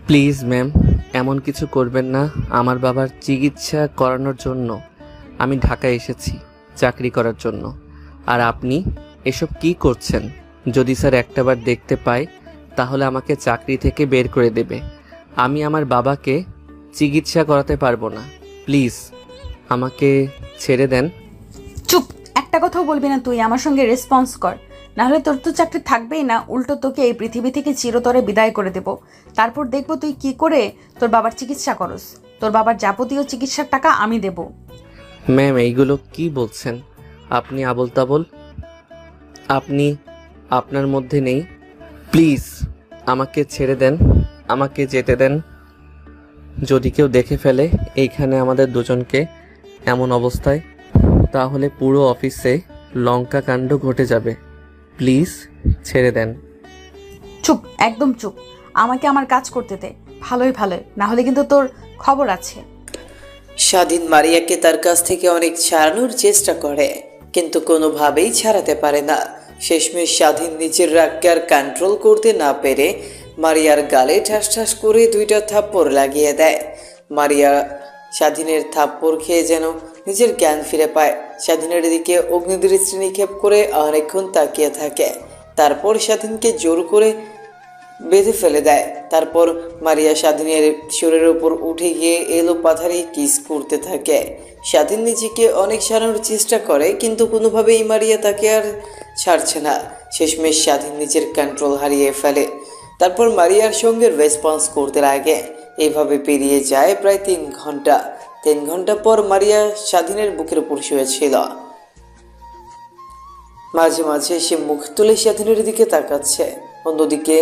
Please ma'am, এমন কিছু করবেন না। আমার বাবার চিকিৎসা করানোর জন্য আমি ঢাকায় এসেছি, চাকরি করার জন্য। আর আপনি এসব কি করছেন? যদি স্যার একটাবার দেখতে পায় তাহলে আমাকে চাকরি থেকে বের করে দেবে। আমি আমার বাবাকে চিকিৎসা করাতে পারবো না। প্লিজ আমাকে ছেড়ে দেন। চুপ, একটা কথাও বলবি না তুই। আমার সঙ্গে রেসপন্স কর, নাহলে তোর তো চাকরি থাকবেই না, উল্টো তোকে এই পৃথিবী থেকে চিরতরে বিদায় করে দেব। তারপর দেখবো তুই কি করে তোর বাবার চিকিৎসা করস। তোর বাবার যাবতীয় চিকিৎসার টাকা আমি দেব। ম্যাম, এইগুলো কি বলছেন আপনি? আবোল তাবোল। আপনি আপনার মধ্যে নেই। প্লিজ আমাকে ছেড়ে দেন, আমাকে যেতে দেন। যদি কেউ দেখে ফেলে এইখানে আমাদের দুজনকে এমন অবস্থায়, তাহলে পুরো অফিসে লঙ্কা কাণ্ড ঘটে যাবে। প্লিজ ছেড়ে দেন। চুপ, একদম চুপ। আমাকে আমার কাজ করতে দে। ভালোই ভালোই, না হলে কিন্তু তোর খবর আছে। স্বাধীন মারিয়াকে তার কাছ থেকে অনেক ছাড়ানোর চেষ্টা করে, কিন্তু কোনোভাবেই ছাড়াতে পারে না। শেষমেশ স্বাধীন নিজের রাগকে আর কন্ট্রোল করতে না পেরে মারিয়ার গালে ঠাস ঠাস করে 2টা থাপ্পড় লাগিয়ে দেয়। মারিয়া স্বাধীনের থাপ্পড় খেয়ে যেন নিজের জ্ঞান ফিরে পায়। স্বাধীনের দিকে অগ্নিদৃষ্টি নিক্ষেপ করে অনেকক্ষণ তাকিয়ে থাকে। তারপর স্বাধীনকে জোর করে বেঁধে ফেলে দেয়। তারপর মারিয়া স্বাধীনের শরীরের উপর উঠে গিয়ে এলো পাথারি কিস করতে থাকে। স্বাধীন নিজেকে অনেক ছাড়ানোর চেষ্টা করে, কিন্তু কোনোভাবেই মারিয়া তাকে আর ছাড়ছে না। শেষমেশ স্বাধীন নিজের কন্ট্রোল হারিয়ে ফেলে। তারপর মারিয়ার সঙ্গে রেসপন্স করতে লাগে। এইভাবে পেরিয়ে যায় প্রায় 3 ঘন্টা। 3 ঘন্টা পর মারিয়া স্বাধীনের বুকের উপর শুয়েছিল। মাঝে মাঝে সে মুখ তুলে স্বাধীনের দিকে তাকাচ্ছে। অন্যদিকে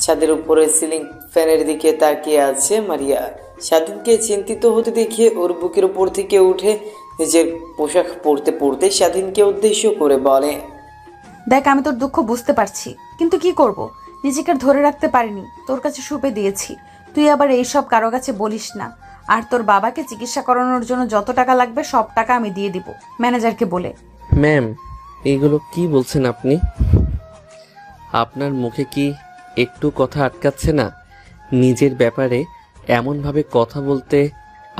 ছাদের উপরে সিলিং ফ্যানের দিকে তাকিয়ে আছে মারিয়া। স্বাধীনকে চিন্তিত হতে দেখে ওর বুকের উপর থেকে উঠে নিজের পোশাক পরতে পরতে স্বাধীনকে উদ্দেশ্য করে বলে, দেখ, আমি তোর দুঃখ বুঝতে পারছি, কিন্তু কি করব, নিজেকে আর ধরে রাখতে পারিনি, তোর কাছে সুপে দিয়েছি। তুই আবার এইসব কারো কাছে বলিস না। আর তোর বাবাকে চিকিৎসা করানোর জন্য যত টাকা লাগবে সব টাকা আমি দিয়ে দিব ম্যানেজারকে বলে। ম্যাম, এইগুলো কি বলছেন আপনি? আপনার মুখে কি একটু কথা আটকাচ্ছে না? নিজের ব্যাপারে এমনভাবে কথা বলতে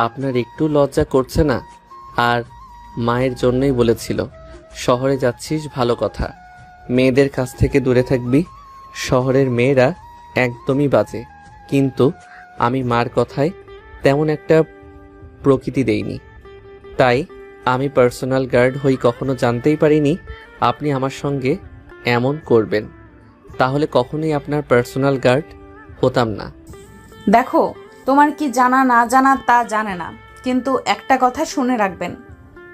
আপনার একটু লজ্জা করছে না? আর মায়ের জন্যই বলেছিল শহরে যাচ্ছিস, ভালো কথা, মেয়েদের কাছ থেকে দূরে থাকবি। শহরের মেয়েরা একদমই বাজে। কিন্তু আমি মার কথায় তেমন একটা প্রকৃতি দেইনি, তাই আমি পার্সোনাল গার্ড হই কখনো জানতেই পারিনি আপনি আমার সঙ্গে এমন করবেন। তাহলে কখনোই আপনার পার্সোনাল গার্ড হতাম না। দেখো, তোমার কি জানা না জানা তা জানে না, কিন্তু একটা কথা শুনে রাখবেন,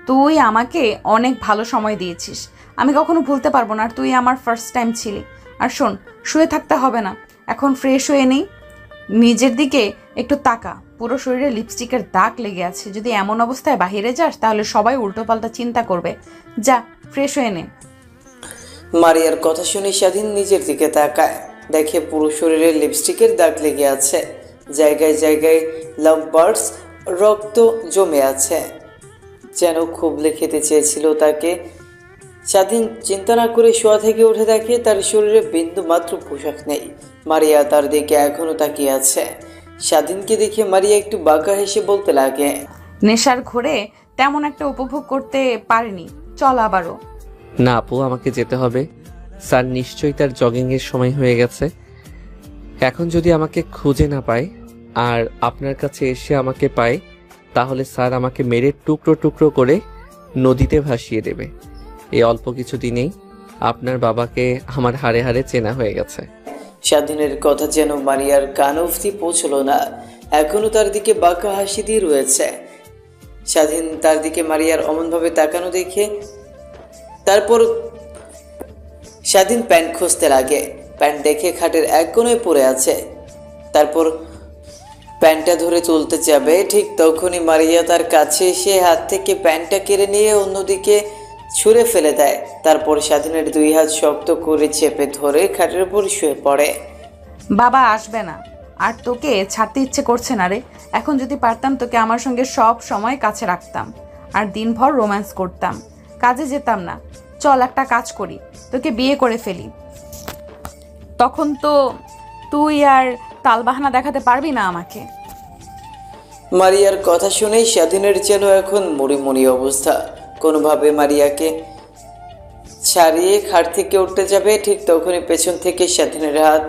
তুই আমাকে অনেক ভালো সময় দিয়েছিস, আমি কখনো ভুলতে পারবো না। আর তুই আমার ফার্স্ট টাইম ছিলি। আর শোন, শুয়ে থাকতে হবে না, এখন ফ্রেশ হয়ে নেই, নিজের দিকে একটু তাকা। পুরো শরীরে লিপস্টিকের দাগ লেগে আছে, যদি এমন অবস্থায় বাহিরে যাস তাহলে সবাই উল্টোপাল্টা চিন্তা করবে। যা, ফ্রেশ হয়ে নে। মারিয়ার কথা শুনে স্বাধীন নিজের দিকে তাকায়, দেখে পুরো শরীরে লিপস্টিকের দাগ লেগে আছে। জায়গায় জায়গায় লাভ বার্ডস রক্ত জমে আছে, যেন খুবলে খেতে চেয়েছিল তাকে। স্বাধীন চিন্তা না করে শোয়া থেকে উঠে দেখে তার শরীরে বিন্দু মাত্র পোশাক নেই। মারিয়া তার দিকে এখনো তাকিয়ে আছে। স্বাধীনকে দেখে মারিয়া একটু বাঁকা হেসে বলতে লাগে, নেশার ঘোরে তেমন একটা উপভোগ করতে পারিনি, চল আবারও। না আপু, আমাকে যেতে হবে। স্যার নিশ্চয়ই তার জগিংয়ের সময় হয়ে গেছে। এখন যদি আমাকে খুঁজে না পায় আর আপনার কাছে এসে আমাকে পায়, তাহলে স্যার আমাকে মেরে টুকরো টুকরো করে নদীতে ভাসিয়ে দেবে। এই অল্প কিছু দিনেই আপনার বাবাকে আমার হাড়ে হাড়ে চেনা হয়ে গেছে। স্বাধীনের কথা যেন মারিয়ার কান অবধি পৌঁছলো না, এখনো তার দিকে বাঁকা হাসি দিয়ে রয়েছে। স্বাধীন তার দিকে মারিয়ার অমনভাবে তাকানো দেখে তারপর স্বাধীন প্যান্ট খুঁজতে লাগে। প্যান্ট দেখে খাটের এক কোণে পড়ে আছে। তারপর প্যান্টটা ধরে তুলতে যাবে, ঠিক তখনই মারিয়া তার কাছে এসে হাত থেকে প্যান্টটা কেড়ে নিয়ে অন্যদিকে ছুঁড়ে ফেলে দেয়। তারপর স্বাধীনের 2 হাত শক্ত করে চেপে ধরে খাটের উপর শুয়ে পড়ে। বাবা আসবে না, আর তোকে ছাড়তে ইচ্ছে করছে না রে। এখন যদি পারতাম তোকে আমার সঙ্গে সব সময় কাছে রাখতাম, আর দিনভর রোম্যান্স করতাম, কাজে যেতাম না। চল একটা কাজ করি, তোকে বিয়ে করে ফেলি, তখন তো তুই আর তালবাহানা দেখাতে পারবি না আমাকে। মারিয়ার কথা শুনেই স্বাধীনের যেন এখন মরিমরি অবস্থা। কোনোভাবে মারিয়াকে ছাড়িয়ে খাট থেকে উঠতে যাবে, ঠিক তখনই পেছন থেকে স্বাধীনের হাত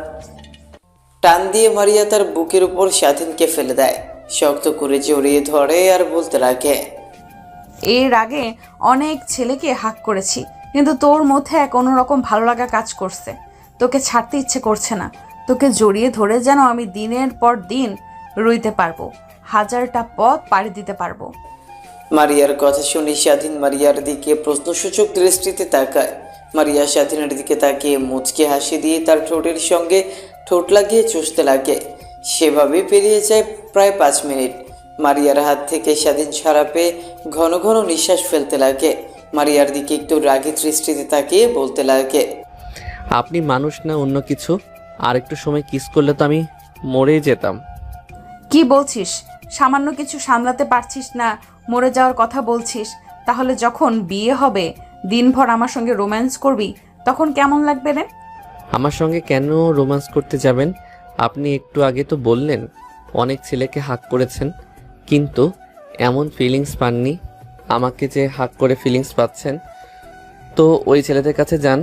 টান দিয়ে মারিয়া তার বুকের উপর স্বাধীনকে ফেলে দেয়, শক্ত করে জড়িয়ে ধরে আর বলতে লাগে, এর আগে অনেক ছেলেকে হাক করেছি, কিন্তু তোর মধ্যে এক অন্যরকম ভালো লাগা কাজ করছে। তোকে ছাড়তে ইচ্ছে করছে না। তোকে জড়িয়ে ধরে যেন আমি দিনের পর দিন রইতে পারবো, হাজারটা পথ পাড়ি দিতে পারবো। মারিয়ার কথা শুনে স্বাধীন মারিয়ার দিকে প্রশ্নসূচক দৃষ্টিতে তাকায়। মারিয়া স্বাধীনের দিকে তাকিয়ে মুচকে হাসি দিয়ে তার ঠোঁটের সঙ্গে ঠোঁট লাগিয়ে চুষতে লাগে। সেভাবে পেরিয়ে যায় প্রায় 5 মিনিট। মারিয়ার হাত থেকে স্বাধীন ছাড়া পেয়ে ঘন ঘন নিঃশ্বাস ফেলতে লাগে। মারিয়ার দিকে একটু রাগী দৃষ্টিতে তাকিয়ে বলতে লাগে, আপনি মানুষ না অন্য কিছু? আর একটু সময় কিস করলে তো আমি মরেই যেতাম। কি বলছিস? সামান্য কিছু সামলাতে পারছিস না, মরে যাওয়ার কথা বলছিস? তাহলে যখন বিয়ে হবে, দিনভর আমার সঙ্গে রোম্যান্স করবি, তখন কেমন লাগবে রে? আমার সঙ্গে কেন রোম্যান্স করতে যাবেন? আপনি একটু আগে তো বললেন অনেক ছেলেকে হাক করেছেন, কিন্তু এমন ফিলিংস পাননি। আমাকে যে হাক করে ফিলিংস পাচ্ছেন, তো ওই ছেলেদের কাছে যান।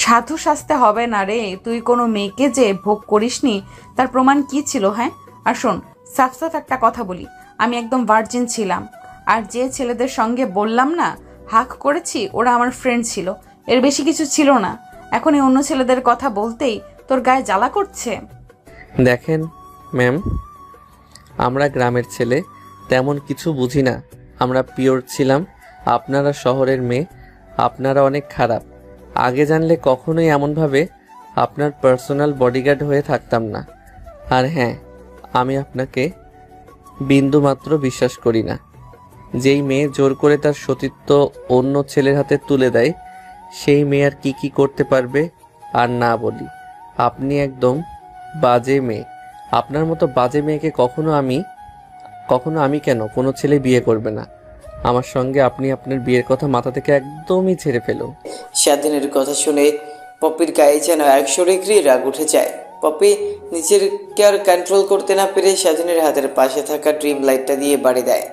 সাধু সাজতে হবে না রে। তুই কোনো মেয়েকে যে ভোগ করিসনি তার প্রমাণ কি ছিল? হ্যাঁ, আর শোন, সাফ সাফ একটা কথা বলি, আমি একদম ভার্জিন ছিলাম। আর যে ছেলেদের সঙ্গে বললাম না হাক করেছি, ওরা আমার ফ্রেন্ড ছিল, এর বেশি কিছু ছিল না। এখন এই অন্য ছেলেদের কথা বলতেই তোর গায়ে জ্বালা করছে। দেখেন ম্যাম, আমরা গ্রামের ছেলে, তেমন কিছু বুঝি না। আমরা পিওর ছিলাম। আপনারা শহরের মেয়ে, আপনারা অনেক খারাপ। আগে জানলে কখনোই এমনভাবে আপনার পার্সোনাল বডিগার্ড হয়ে থাকতাম না। আর হ্যাঁ, আমি আপনাকে বিন্দুমাত্র বিশ্বাস করি না। যেই মেয়ে জোর করে তার সতীত্ব অন্য ছেলের হাতে তুলে দেয়, সেই মেয়ে আর কি করতে পারবে? আর না বলি, আপনি একদম বাজে মেয়ে। আপনার মতো বাজে মেয়েকে কখনো আমি কেন, কোনো ছেলে বিয়ে করবে না। আমার সঙ্গে আপনি আপনার বিয়ের কথা মাথা থেকে একদমই ছেড়ে ফেলুন। স্বাধীনের কথা শুনে পপির গায়ে যেন 100 ডিগ্রি রাগ উঠে যায়। পপি নিজেকে আর কন্ট্রোল করতে না পেরে স্বাধীনের হাতের পাশে থাকা ড্রিম লাইটটা দিয়ে বাড়ি দেয়।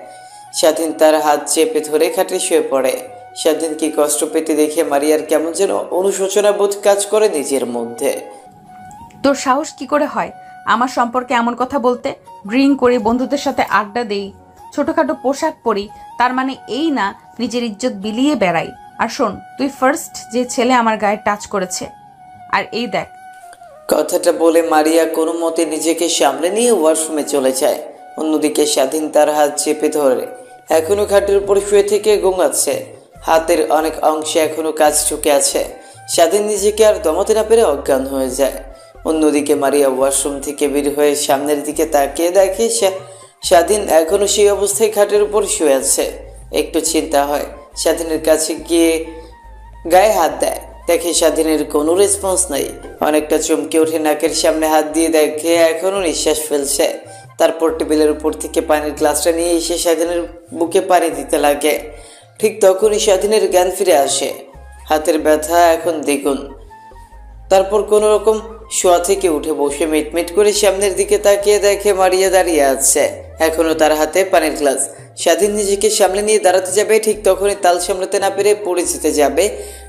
স্বাধীন তার হাত চেপে ধরে খাটে শুয়ে পড়ে। স্বাধীনকে কষ্ট পেতে দেখে মারিয়ার কেমন যেন অনুশোচনা বোধ কাজ করে নিজের মধ্যে। তোর সাহস কি করে হয় আমার সম্পর্কে এমন কথা বলতে? ড্রিঙ্ক করি, বন্ধুদের সাথে আড্ডা দেই, ছোটখাটো পোশাক পরি, তার মানে এই না নিজের ইজ্জত বিলিয়ে বেড়াই। আর শোন, তুই ফার্স্ট যে ছেলে আমার গায়ে টাচ করেছে। আর এই দেখ। কথাটা বলে মারিয়া কোনো মতে নিজেকে সামলে নিয়ে ওয়াশরুমে চলে যায়। অন্যদিকে স্বাধীন তার হাত চেপে ধরে এখনো খাটের উপর শুয়ে থেকে গোঙাচ্ছে। হাতের অনেক অংশে এখনো কাজ ঢুকে আছে। স্বাধীন নিজেকে আর দমাতে না পেরে অজ্ঞান হয়ে যায়। অন্যদিকে মারিয়া ওয়াশরুম থেকে বের হয়ে সামনের দিকে তাকিয়ে দেখে স্বাধীন এখনো সেই অবস্থায় খাটের উপর শুয়ে আছে। একটু চিন্তা হয়, স্বাধীনের কাছে গিয়ে গায়ে হাত দেয়, দেখে স্বাধীনের কোনো রেসপন্স নাই। অনেকটা চমকে ওঠে, নাকের সামনে হাত দিয়ে দেখে এখনো নিঃশ্বাস ফেলছে। তারপর টেবিলের উপর থেকে পানির গ্লাসটা নিয়ে এসে স্বাধীনের বুকে পানি দিতে লাগে। ঠিক তখনই স্বাধীনের জ্ঞান ফিরে আসে। হাতের ব্যথা এখন দ্বিগুণ। তারপর কোনো রকম শোয়া থেকে উঠে বসে মিটমিট করে সামনের দিকে তাকিয়ে দেখে মারিয়া দাঁড়িয়ে আছে, এখনো তার হাতে পানির গ্লাস। স্বাধীন নিজেকে সামলে নিয়ে দাঁড়াতে যাবে, ঠিক তখনই তাল সামলাতে না পেরে পড়ে যেতে যাবে।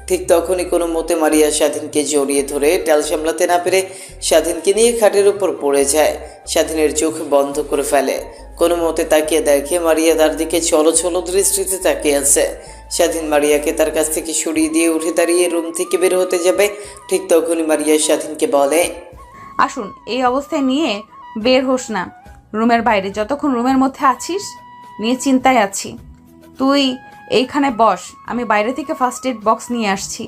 ঠিক তখনই কোনো মতে মারিয়া স্বাধীনকে জড়িয়ে ধরে টাল সামলাতে না পেরে স্বাধীনকে নিয়ে খাটের উপর পড়ে যায়। স্বাধীনের চোখ বন্ধ করে ফেলে। কোনো মতে তাকিয়ে দেখে মারিয়া তার দিকে ছলো ছলো দৃষ্টিতে তাকিয়ে আছে। স্বাধীন মারিয়াকে তার কাছ থেকে সরিয়ে দিয়ে উঠে দাঁড়িয়ে রুম থেকে বের হতে যাবে। ঠিক তখনই মারিয়া স্বাধীনকে বলে, আসুন, এই অবস্থায় নিয়ে বের হোস না রুমের বাইরে। যতক্ষণ রুমের মধ্যে আছিস নিয়ে চিন্তায় আছি। তুই এইখানে বস, আমি বাইরে থেকে ফার্স্ট এড বক্স নিয়ে আসছি।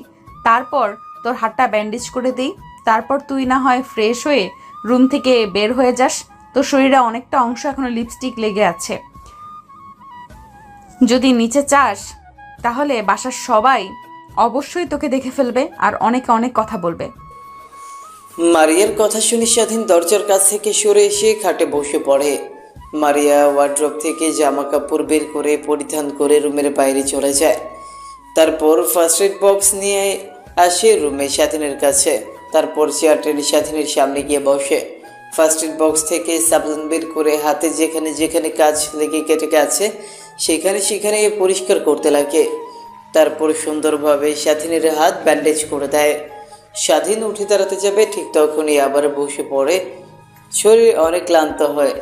তারপর তোর হাতটা ব্যান্ডেজ করে দিই। তারপর তুই না হয় ফ্রেশ হয়ে রুম থেকে বের হয়ে যাস। তোর শরীরে অনেকটা অংশ এখনো লিপস্টিক লেগে আছে। যদি নিচে চাস তাহলে বাসার সবাই অবশ্যই তোকে দেখে ফেলবে আর অনেকে অনেক কথা বলবে। মারিয়ার কথা শুনে স্বাধীন দরজার কাছ থেকে সরে এসে খাটে বসে পড়ে। মারিয়া ওয়ার্ড্রপ থেকে জামা কাপড় বের করে পরিধান করে রুমের বাইরে চলে যায়। তারপর ফার্স্ট এড বক্স নিয়ে আসে রুমে স্বাধীনের কাছে। তারপর চেয়ার টেনে স্বাধীনের সামনে গিয়ে বসে। ফার্স্ট এড বক্স থেকে সাবলান বের করে হাতে যেখানে যেখানে কাজ লেগে কেটে গেছে সেখানে সেখানে পরিষ্কার করতে লাগে। তারপর সুন্দরভাবে স্বাধীনের হাত ব্যান্ডেজ করে দেয়। স্বাধীন উঠে দাঁড়াতে যাবে, ঠিক তখনই আবার বসে পড়ে। শরীর অনেক ক্লান্ত হয়,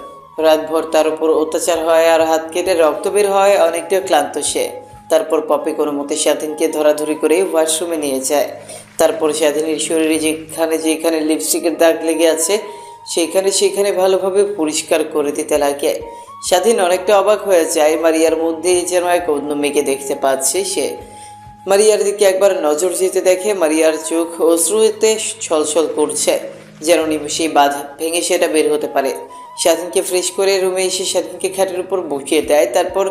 রাতভর তার উপর অত্যাচার হয় আর হাত কেটে রক্ত বের হয়, অনেকটা ক্লান্ত সে। তারপর পপি কোনো মতে স্বাধীনকে ধরাধরি করে ওয়াশরুমে নিয়ে যায়। তারপর স্বাধীনের শরীরে যেখানে যেখানে লিপস্টিকের দাগ লেগে আছে সেখানে সেখানে ভালোভাবে পরিষ্কার করে দিতে লাগে। স্বাধীন অনেকটা অবাক হয়ে যায়, মারিয়ার মধ্যে যেন এক অন্য মেয়েকে দেখতে পাচ্ছে সে। মারিয়ার দিকে একবার নজর যেতে দেখে মারিয়ার চোখ অশ্রুতে ছলছল করছে, যেন নিমেষেই বাঁধা ভেঙে সেটা বের হতে পারে। স্বাধীনকে ফ্রেশ করে রুমে এসে স্বাধীনকে খাটের উপর বসিয়ে দেয়, তারপর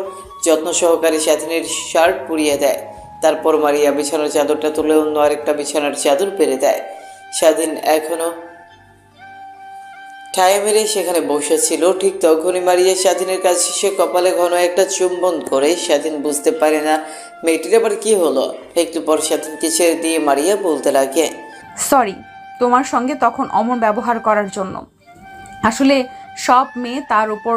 যত্ন সহকারে স্বাধীনের শার্ট পরিয়ে দেয়। তারপর মারিয়া বিছানার চাদরটা তুলে অন্য আরেকটা বিছানার চাদর পেরে দেয়। স্বাধীন এখনো ঠায় মেরে সেখানে বসেছিল, ঠিক তখনই মারিয়া স্বাধীনের কাছে সে কপালে ঘন একটা চুম্বন করে। স্বাধীন বুঝতে পারে না মেয়েটির আবার কি হলো। একটু পর স্বাধীনকে ছেড়ে দিয়ে মারিয়া বলতে লাগে, সরি তোমার সঙ্গে তখন অমন ব্যবহার করার জন্য। আসলে সব মেয়ে তার উপর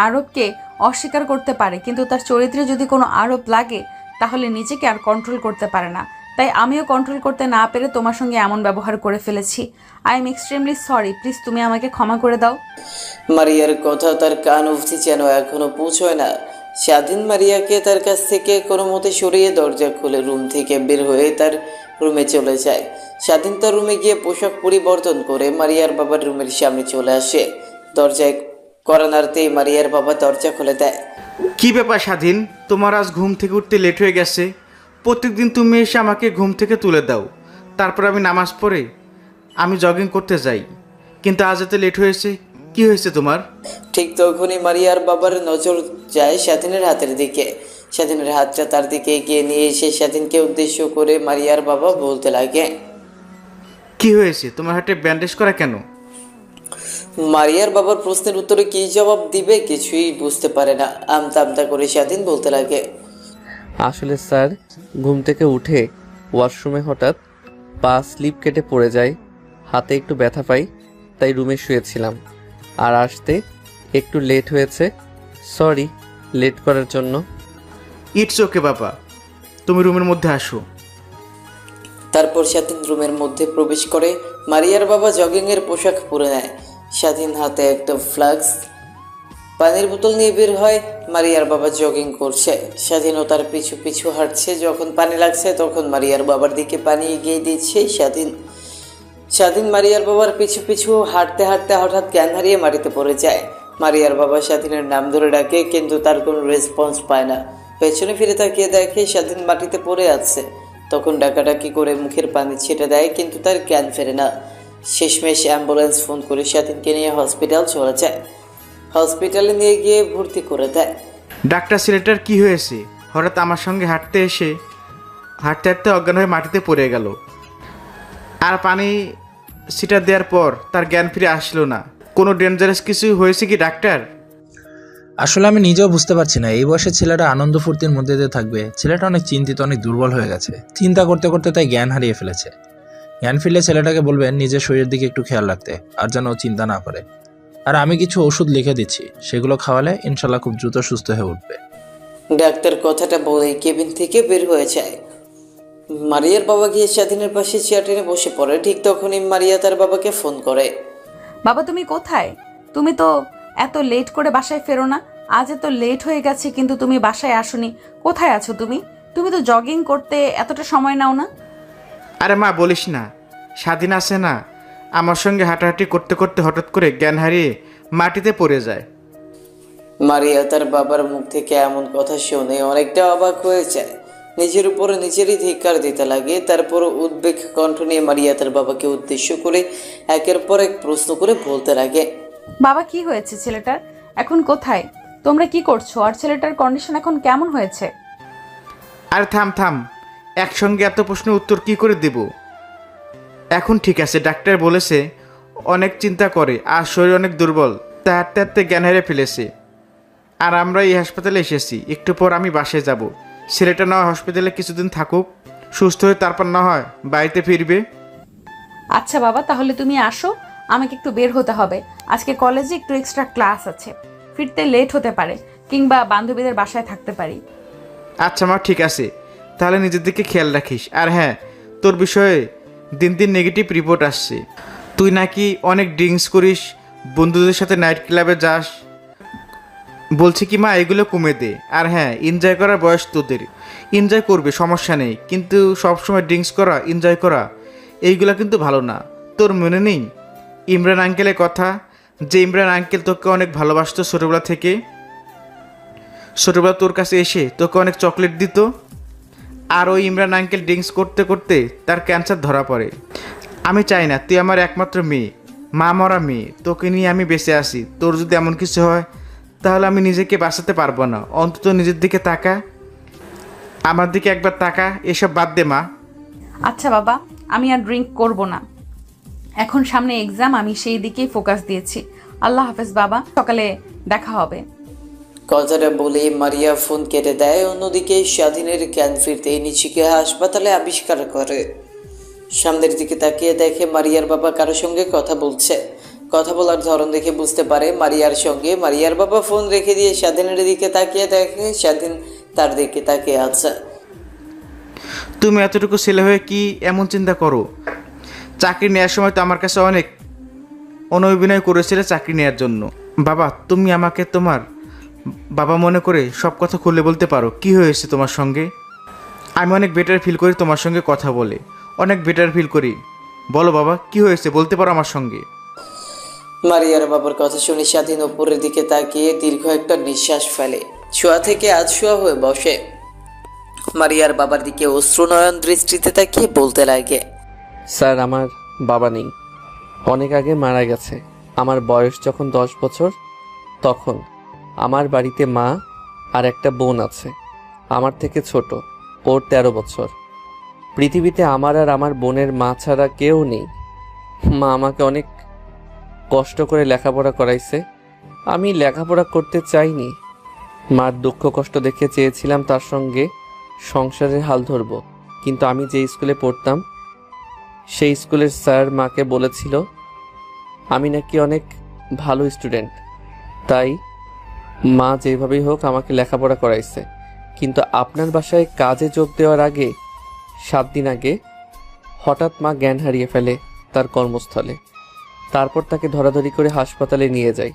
আরোপকে অস্বীকার করতে পারে, কিন্তু তার চরিত্রে যদি কোনো আরোপ লাগে তাহলে নিজেকে আর কন্ট্রোল করতে পারে না। তাই আমিও কন্ট্রোল করতে না পেরে তোমার সঙ্গে এমন ব্যবহার করে ফেলেছি। I am extremely sorry, please তুমি আমাকে ক্ষমা করে দাও। মারিয়ার কথা তার কান অবধি যেন এখনো পৌঁছয় না। স্বাধীন মারিয়াকে তার কাছ থেকে কোনো মতে সরিয়ে দরজা খুলে রুম থেকে বের হয়ে তার রুমে চলে যায়। স্বাধীন তার রুমে গিয়ে পোশাক পরিবর্তন করে মারিয়ার বাবার রুমের সামনে চলে আসে। দরজায় কড়া নাড়তেই মারিয়ার বাবা দরজা খুলে দেয়। কি ব্যাপার স্বাধীন, তোমার আজ ঘুম থেকে উঠতে লেট হয়ে গেছে? প্রত্যেকদিন তুমি এসে আমাকে ঘুম থেকে তুলে দাও, তারপর আমি নামাজ পড়ে আমি জগিং করতে যাই, কিন্তু আজ এত লেট হয়েছে, কি হয়েছে তোমার? ঠিক তখনই মারিয়ার বাবার নজর যায় স্বাধীনের হাতের দিকে। স্বাধীনের হাতটা তার দিকে এগিয়ে নিয়ে এসে স্বাধীনকে উদ্দেশ্য করে মারিয়ার বাবা বলতে লাগে, কি হয়েছে, তোমার হাতে ব্যান্ডেজ করা কেন? মারিয়ার বাবার প্রশ্নের উত্তরে কী জবাব দিবে কিছুই বুঝতে পারে না। আমতা আমতা করে স্বাধীন বলতে লাগে, আসলে স্যার, ঘুম থেকে উঠে ওয়াশরুমে হঠাৎ পা স্লিপ কেটে পড়ে যায়, হাতে একটু ব্যথা পাই, তাই রুমে শুয়েছিলাম। আর আসতে একটু লেট হয়েছে, সরি লেট করার জন্য। ইটস ওকে বাবা, তুমি রুমের মধ্যে আসো। তারপর স্বাধীন রুমের মধ্যে প্রবেশ করে। মারিয়ার বাবা জগিংয়ের পোশাক পরে নেয়। স্বাধীন হাতে একটা ফ্লাক্স পানির বোতল নিয়ে বের হয়। মারিয়ার বাবা জগিং করছে, স্বাধীনও তার পিছু পিছু হাঁটছে। যখন পানি লাগছে তখন মারিয়ার বাবার দিকে পানি এগিয়ে দিচ্ছে স্বাধীন মারিয়ার বাবার পিছু পিছু হাঁটতে হাঁটতে হঠাৎ জ্ঞান হারিয়ে মাটিতে পড়ে যায়। মারিয়ার বাবা স্বাধীনের নাম ধরে ডাকে, কিন্তু তার কোনো রেসপন্স পায় না। পেছনে ফিরে তাকিয়ে দেখে স্বাধীন মাটিতে পড়ে আছে। তখন ডাকাডাকি করে মুখের পানি ছেটে দেয়, কিন্তু তার জ্ঞান ফেরে না। শেষমেশ অ্যাম্বুলেন্স ফোন করে স্বাধীনকে নিয়ে হসপিটাল চলে যায়। হসপিটালে নিয়ে গিয়ে ভর্তি করে দেয়। ডাক্তার, ছেলেটার কি হয়েছে? হঠাৎ আমার সঙ্গে হাঁটতে হাঁটতে অজ্ঞান হয়ে মাটিতে পড়ে গেল, আর পানি ছিটা দেওয়ার পর তার জ্ঞান ফিরে আসলো না। কোনো ডেঞ্জারাস কিছু হয়েছে কি ডাক্তার? আসলে আমি নিজেও বুঝতে পারছি না, এই বয়সে ছেলেটা আনন্দ ফুর্তির মধ্যে দিয়ে থাকবে। ছেলেটা অনেক চিন্তিত, অনেক দুর্বল হয়ে গেছে। চিন্তা করতে করতে তাই জ্ঞান হারিয়ে ফেলেছে। জ্ঞান ফিরলে ছেলেটাকে বলবেন নিজের শরীরের দিকে একটু খেয়াল রাখতে, আর যেন চিন্তা না করে। আর আমি কিছু ওষুধ লিখে দিচ্ছি, সেগুলো খাওয়ালে ইনশাল্লাহ খুব দ্রুত সুস্থ হয়ে উঠবে। ডাক্তার কথাটা বলেই কেবিন থেকে বের হয়ে যায়। মারিয়ার বাবা গিয়ে স্বাধীনের পাশে চেয়ার টেনে বসে পড়ে। ঠিক তখনই মারিয়া তার বাবাকে ফোন করে। বাবা তুমি কোথায়? তুমি তো এত লেট করে বাসায় ফেরো না। আজ এত লেট হয়ে গেছে কিন্তু তুমি বাসায় আসোনি। কোথায় আছো তুমি? তুমি তো জগিং করতে এতটা সময় নাও না। আরে মা, বলিস না, স্বাধীন আছে না, আমার সঙ্গে হাঁটাহাঁটি করতে করতে হঠাৎ করে জ্ঞান হারিয়ে মাটিতে পড়ে যায়। মারিয়া তার বাবার মুখ থেকে এমন কথা শুনে অনেকটা অবাক হয়ে যায়। নিজের উপরে নিজেরই ধিক্কার দিতে লাগে। তারপর উদ্বেগ কণ্ঠ নিয়ে মারিয়া তার বাবাকে উদ্দেশ্য করে একের পর এক প্রশ্ন করে বলতে লাগে, বাবা কি হয়েছে ছেলেটার? এখন কোথায়? তোমরা কি করছো? আর ছেলেটার কন্ডিশন এখন কেমন হয়েছে? আরে থাম, একসঙ্গে এত প্রশ্নের উত্তর কি করে দেব? এখন ঠিক আছে, ডাক্তার বলেছে অনেক চিন্তা করে আর শরীর অনেক দুর্বল, তা হাঁটতে হাঁটতে জ্ঞান হারিয়ে ফেলেছে। আর আমরা এই হাসপাতালে এসেছি, একটু পর আমি বাসায় যাব। ছেলেটা না হয় হসপিটালে কিছুদিন থাকুক, সুস্থ হয়ে তারপর না হয় বাড়িতে ফিরবে। আচ্ছা বাবা, তাহলে তুমি আসো, আমাকে একটু বের হতে হবে। আজকে কলেজে একটু এক্সট্রা ক্লাস আছে, ফিরতে লেট হতে পারে, কিংবা বান্ধবীদের বাসায় থাকতে পারি। আচ্ছা মা, ঠিক আছে, তাহলে নিজের দিকে খেয়াল রাখিস। আর হ্যাঁ, তোর বিষয়ে দিন দিন নেগেটিভ রিপোর্ট আসছে। তুই নাকি অনেক ড্রিঙ্কস করিস, বন্ধুদের সাথে নাইট ক্লাবে যাস। বলছি কি মা, এগুলো কমে দে। আর হ্যাঁ, এনজয় করার বয়স তোদের, এনজয় করবে, সমস্যা নেই, কিন্তু সবসময় ড্রিঙ্কস করা, এনজয় করা এইগুলো কিন্তু ভালো না। তোর মনে নেই ইমরান আঙ্কেলের কথা, যে ইমরান আঙ্কেল তোকে অনেক ভালোবাসতো ছোটোবেলা থেকে, ছোটোবেলা তোর কাছে এসে তোকে অনেক চকলেট দিত। আর ওই ইমরান আঙ্কেল ড্রিঙ্কস করতে করতে তার ক্যান্সার ধরা পড়ে। আমি চাই না, তুই আমার একমাত্র মেয়ে, মা মরা মেয়ে, তোকে নিয়ে আমি বেঁচে আসি। তোর যদি এমন কিছু হয় তাহলে আমি নিজেকে বাঁচাতে পারবো না। অন্তত নিজের দিকে তাকা, আমার দিকে একবার তাকা। এসব বাদ দে মা। আচ্ছা বাবা, আমি আর ড্রিঙ্ক করব না। এখন সামনে এক্সাম, আমি সেই দিকেই ফোকাস দিয়েছি। আল্লাহ হাফেজ বাবা, সকালে দেখা হবে। কথাটা বলে মারিয়া ফোন কেটে দেয়। অন্যদিকে স্বাধীনের জ্ঞান ফিরতেই নিজেকে হাসপাতালে আবিষ্কার করে। সামনের দিকে তাকিয়ে দেখে মারিয়ার বাবা কারোর সঙ্গে কথা বলছে। কথা বলার ধরন দেখে বুঝতে পারে মারিয়ার সঙ্গে। মারিয়ার বাবা ফোন রেখে দিয়ে স্বাধীনের দিকে তাকিয়ে দেখে স্বাধীন তার দিকে তাকিয়ে আছে। তুমি এতটুকু ছেলে হয়ে কি এমন চিন্তা করো? চাকরি নেওয়ার সময় তো আমার কাছে অনেক অনভিনয় করেছিলে চাকরি নেওয়ার জন্য। বাবা, তুমি আমাকে তোমার বাবা মনে করে সব কথা খুলে বলতে পারো। কি হয়েছে তোমার সঙ্গে? আমি অনেক বেটার ফিল করি তোমার সঙ্গে কথা বলে, অনেক বেটার ফিল করি। বলো বাবা, কি হয়েছে বলতে পারো আমার সঙ্গে। মারিয়ার বাবার কথা শুনে স্বাধীন উপরের দিকে তাকিয়ে দীর্ঘ একটা নিঃশ্বাস ফেলে। শোয়া থেকে শোয়া হয়ে বসে মারিয়ার বাবার দিকে অশ্রুনয়ন দৃষ্টিতে তাকিয়ে বলতে লাগে, স্যার, আমার বাবা নেই, অনেক আগে মারা গেছে। আমার বয়স যখন 10 বছর, তখন আমার বাড়িতে মা আর একটা বোন আছে, আমার থেকে ছোট, ওর 13 বছর। পৃথিবীতে আমার আর আমার বোনের মা ছাড়া কেউ নেই। মা আমাকে অনেক কষ্ট করে লেখাপড়া করাইছে। আমি লেখাপড়া করতে চাইনি। মার দুঃখ কষ্ট দেখে চেয়েছিলাম তার সঙ্গে সংসারের হাল ধরব, কিন্তু আমি যে স্কুলে পড়তাম সেই স্কুলের স্যার মাকে বলেছিল আমি নাকি অনেক ভালো স্টুডেন্ট, তাই মা যেভাবেই হোক আমাকে লেখাপড়া করাইছে। কিন্তু আপনার বাসায় কাজে যোগ দেওয়ার আগে 7 দিন আগে হঠাৎ মা জ্ঞান হারিয়ে ফেলে তার কর্মস্থলে। তারপর তাকে ধরাধরি করে হাসপাতালে নিয়ে যায়।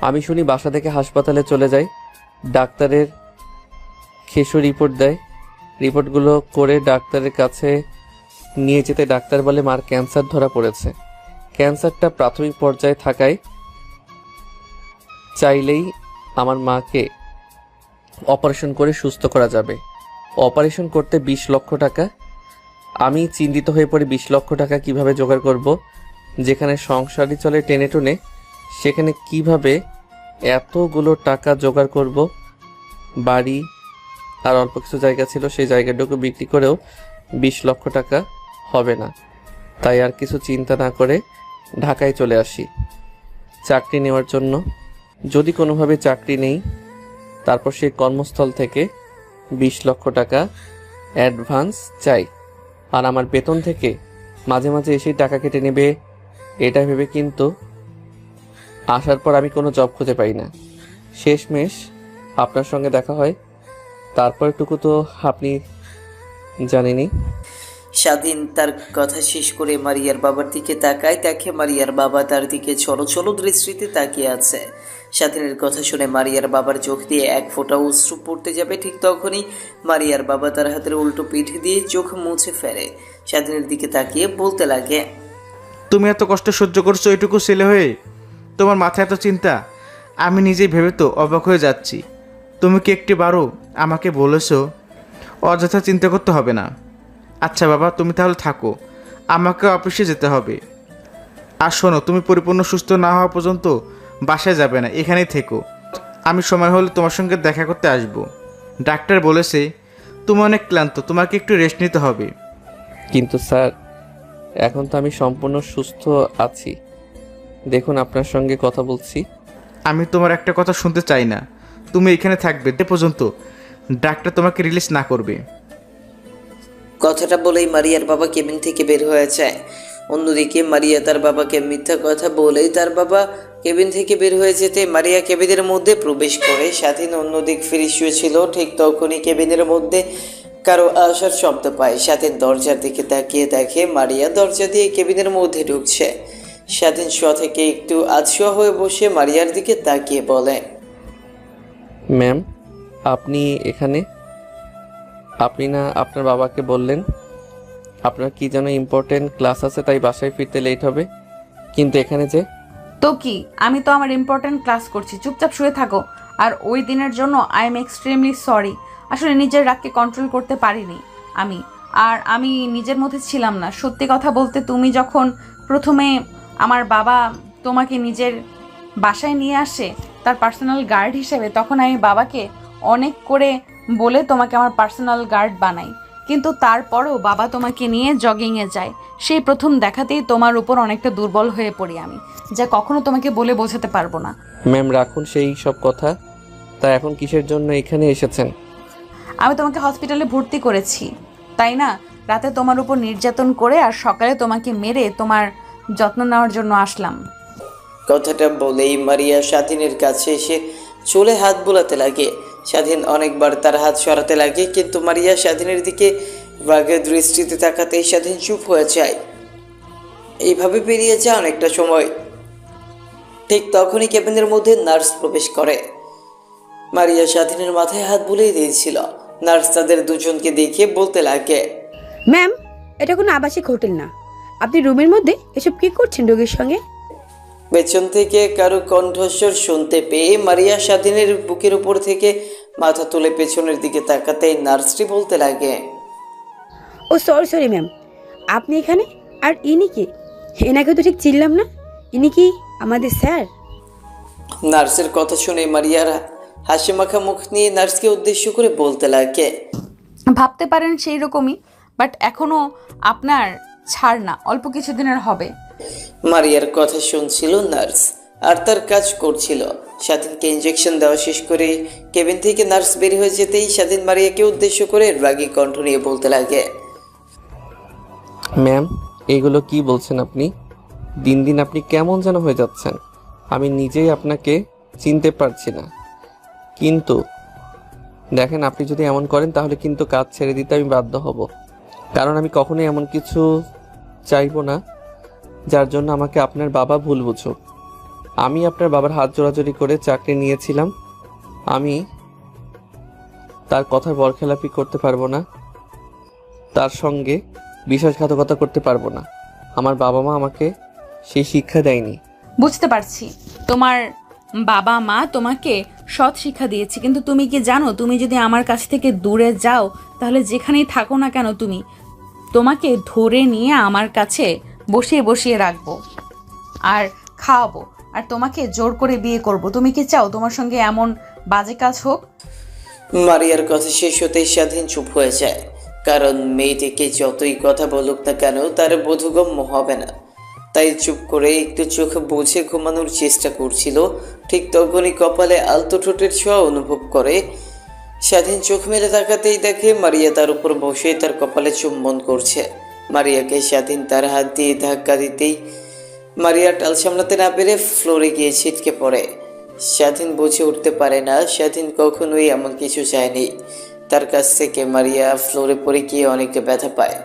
আমি শুনি বাসা থেকে হাসপাতালে চলে যায়। ডাক্তারের খেসো রিপোর্ট দেয়। রিপোর্টগুলো করে ডাক্তারের কাছে নিয়ে যেতে ডাক্তার বলে মার ক্যান্সার ধরা পড়েছে। ক্যান্সারটা প্রাথমিক পর্যায়ে থাকায় চাইলেই আমার মাকে অপারেশন করে সুস্থ করা যাবে। অপারেশন করতে 20 লক্ষ টাকা। আমি চিন্তিত হয়ে পড়ি 20 লক্ষ টাকা কিভাবে জোগাড় করব। যেখানে সংসারই চলে টেনে টুনে, সেখানে কিভাবে এতগুলো টাকা জোগাড় করব। বাড়ি আর অল্প কিছু জায়গা ছিল, সেই জায়গাটুকু বিক্রি করেও 20 লক্ষ টাকা হবে না। তাই আর কিছু চিন্তা না করে ঢাকায় চলে আসি চাকরি নেওয়ার জন্য। যদি কোনোভাবে চাকরি নেই, তারপর সেই কর্মস্থল থেকে 20 লক্ষ টাকা অ্যাডভান্স চাই। আর আমার বেতন থেকে মাঝে মাঝে এসেই টাকা কেটে নেবে, এটা ভেবে কিন্তু আসার পর আমি কোনো জব খুঁজে পাই না। শেষমেশ আপনার সঙ্গে দেখা হয়, তারপরটুকু তো আপনি জানেনই। স্বাধীন তার কথা শেষ করে মারিয়ার বাবার দিকে তাকায়। দেখে মারিয়ার বাবা তার দিকে ছলো ছলো দৃষ্টিতে তাকিয়ে আছে। স্বাধীনের কথা শুনে মারিয়ার বাবার চোখ দিয়ে এক ফোঁটা অশ্রু পড়তে যাবে, ঠিক তখনই মারিয়ার বাবা তার হাতের উল্টো পিঠ দিয়ে চোখ মুছে ফেলে। স্বাধীনের দিকে তাকিয়ে বলতে লাগে, তুমি এত কষ্ট সহ্য করছো এটুকু ছেলে হয়ে, তোমার মাথায় এত চিন্তা, আমি নিজেই ভেবে তো অবাক হয়ে যাচ্ছি। তুমি কি একটিবারও আমাকে বলেছো অযথা চিন্তা করতে হবে না? আচ্ছা বাবা, তুমি তাহলে থাকো, আমাকে অফিসে যেতে হবে। আর শোনো, তুমি পরিপূর্ণ সুস্থ না হওয়া পর্যন্ত বাসায় যাবে না, এখানেই থেকো। আমি সময় হলে তোমার সঙ্গে দেখা করতে আসবো। ডাক্তার বলেছে তুমি অনেক ক্লান্ত, তোমাকে একটু রেস্ট নিতে হবে। কিন্তু স্যার, এখন তো আমি সম্পূর্ণ সুস্থ আছি। দেখুন, আপনার সঙ্গে কথা বলছি। আমি তোমার একটা কথা শুনতে চাই না। তুমি এখানে থাকবে যে পর্যন্ত ডাক্তার তোমাকে রিলিজ না করবে। কথাটা বলেই মারিয়ার বাবা কেবিন থেকে বের হয়ে যায়। অন্যদিকে মারিয়া তার বাবাকে মিথ্যা কথা বলেই তার বাবা কেবিন থেকে বের হয়ে যেতে মারিয়া কেবিনের মধ্যে প্রবেশ করে। স্বাধীন অন্যদিক ফিরে শুয়েছিল। ঠিক তখনই কেবিনের মধ্যে কারো আসার শব্দ পায়। স্বাধীন দরজার দিকে তাকিয়ে দেখে মারিয়া দরজা দিয়ে কেবিনের মধ্যে ঢুকছে। স্বাধীন শোয়া থেকে একটু আধশোয়া হয়ে বসে মারিয়ার দিকে তাকিয়ে বলে, ম্যাম, আপনি এখানে? আপনি না আপনার বাবাকে বললেন আপনার কি যেন ইম্পর্টেন্ট ক্লাস আছে, তাই বাসায় ফিরতে লেট হবে, কিন্তু এখানে যে? তো কি, আমি তো আমার ইম্পর্ট্যান্ট ক্লাস করছি, চুপচাপ শুয়ে থাকো। আর ওই দিনের জন্য আই এম এক্সট্রিমলি সরি। আসলে নিজের রাগকে কন্ট্রোল করতে পারিনি আমি নিজের মধ্যে ছিলাম না। সত্যি কথা বলতে, তুমি যখন প্রথমে আমার বাবা তোমাকে নিজের বাসায় নিয়ে আসে তার পার্সোনাল গার্ড হিসেবে, তখন আমি বাবাকে অনেক করে বলে তোমাকে আমার পার্সোনাল গার্ড বানাই। কিন্তু তারপরেও বাবা তোমাকে নিয়ে জগিংয়ে যায়। সেই প্রথম দেখাতেই তোমার উপর অনেকটা দুর্বল হয়ে পড়ি আমি, যা কখনো তোমাকে বলে বোঝাতে পারবো না। ম্যাম, রাখুন সেই সব কথা। তা এখন কিসের জন্য এখানে এসেছেন? আমি তোমাকে হসপিটালে ভর্তি করেছি, তাই না? রাতে তোমার উপর নির্যাতন করে আর সকালে তোমাকে মেরে তোমার যত্ন নেওয়ার জন্য আসলাম। কথাটা বলেই মারিয়া স্বাধীনের কাছে এসে চুলে হাত বোলাতে লাগে। স্বাধীন অনেকবার তার হাত সরাতে লাগে, কিন্তু মারিয়া স্বাধীনের দিকে রাগের দৃষ্টিতে তাকাতেই স্বাধীন চুপ হয়ে যায়। এইভাবে পেরিয়ে যায় অনেকটা সময়। ঠিক তখনই কেবিনের মধ্যে নার্স প্রবেশ করে। মারিয়া স্বাধীনের মাথায় হাত বুলিয়ে দিয়েছিল। নার্স তাদের দুজনকে দেখে বলতে লাগে, ম্যাম, এটা কোনো আবাসিক হোটেল না। আপনি রুমের মধ্যে এসব কি করছেন রোগীর সঙ্গে? পেছন থেকে কারো কণ্ঠস্বর শুনতে পেয়ে মারিয়া স্বাধীনের বুকের উপর থেকে মাথা তুলে পেছনের দিকে তাকাতেই নার্সটি বলতে লাগে, ও সরি ম্যাম, আপনি এখানে? আর ইনি কি? এনাকে তো ঠিক চিনলাম না। ইনি কি আমাদের স্যার? নার্সের কথা শুনে মারিয়ার হাসি মাখা মুখ নিয়ে নার্সকে উদ্দেশ্য করে বলতে লাগে, ভাবতে পারেন সেই রকমই, বাট এখনো আপনার ছাড় না, অল্প কিছুদিনের হবে। মারিয়ার কথা শুনছিল নার্স আর তার কাজ করছিল। স্বাধীনকে ইঞ্জেকশন দেওয়া শেষ করে কেবিন থেকে নার্স বের হয়ে যেতেই স্বাধীন মারিয়াকে উদ্দেশ্য করে রাগী কণ্ঠ নিয়ে বলতে লাগে, ম্যাম, এগুলো কি বলছেন আপনি? দিন দিন আপনি কেমন যেন হয়ে যাচ্ছেন। আমি নিজেই আপনাকে চিনতে পারছি না। কিন্তু দেখেন, আপনি যদি এমন করেন তাহলে কিন্তু কাজ ছেড়ে দিতে আমি বাধ্য হব। কারণ আমি কখনোই এমন কিছু চাইবো না যার জন্য আমাকে আপনার বাবা ভুল বুঝুক। আমি আপনার বাবার হাত জোড়াজোড়ি করে চাকরি নিয়েছিলাম। আমি তার কথার বরখেলাপি করতে পারবো না, তার সঙ্গে বিশ্বাসঘাতকতা করতে পারবো না। আমার বাবা মা আমাকে সেই শিক্ষা দেয়নি। বুঝতে পারছি, তোমার বাবা মা তোমাকে সৎ শিক্ষা দিয়েছে, কিন্তু তুমি কি জানো, তুমি যদি আমার কাছ থেকে দূরে যাও তাহলে যেখানেই থাকো না কেন তোমাকে ধরে নিয়ে আমার কাছে বসিয়ে বসিয়ে রাখবো আর খাওয়াবো, আর তোমাকে জোর করে বিয়ে করব। তুমি কি চাও তোমার সঙ্গে এমন বাজে কাজ হোক? মারিয়ার কথা শেষ হতেই স্বাধীন চুপ হয়ে যায়। কারণ মেয়েটিকে যতই কথা বলুক না কেন তার বোধগম্য হবে না। তাই চুপ করে একটু চোখ বুঝে ঘুমানোর চেষ্টা করছিল। ঠিক তখনই কপালে আলতো ঠোঁটের ছোঁয়া অনুভব করে। স্বাধীন চোখ মেলে তাকাতেই দেখে মারিয়া তার উপর বসে তার কপালে চুম্বন করছে। মারিয়াকে স্বাধীন তার হাত দিয়ে ধাক্কা দিতেই মারিয়া টাল সামলাতে না পেরে ফ্লোরে গিয়ে ছিটকে পড়ে। স্বাধীন বুঝে উঠতে পারে না স্বাধীন কখনোই এমন কিছু চায়নি। তার কাছ থেকে মারিয়া ফ্লোরে পড়ে গিয়ে অনেক ব্যথা পায়।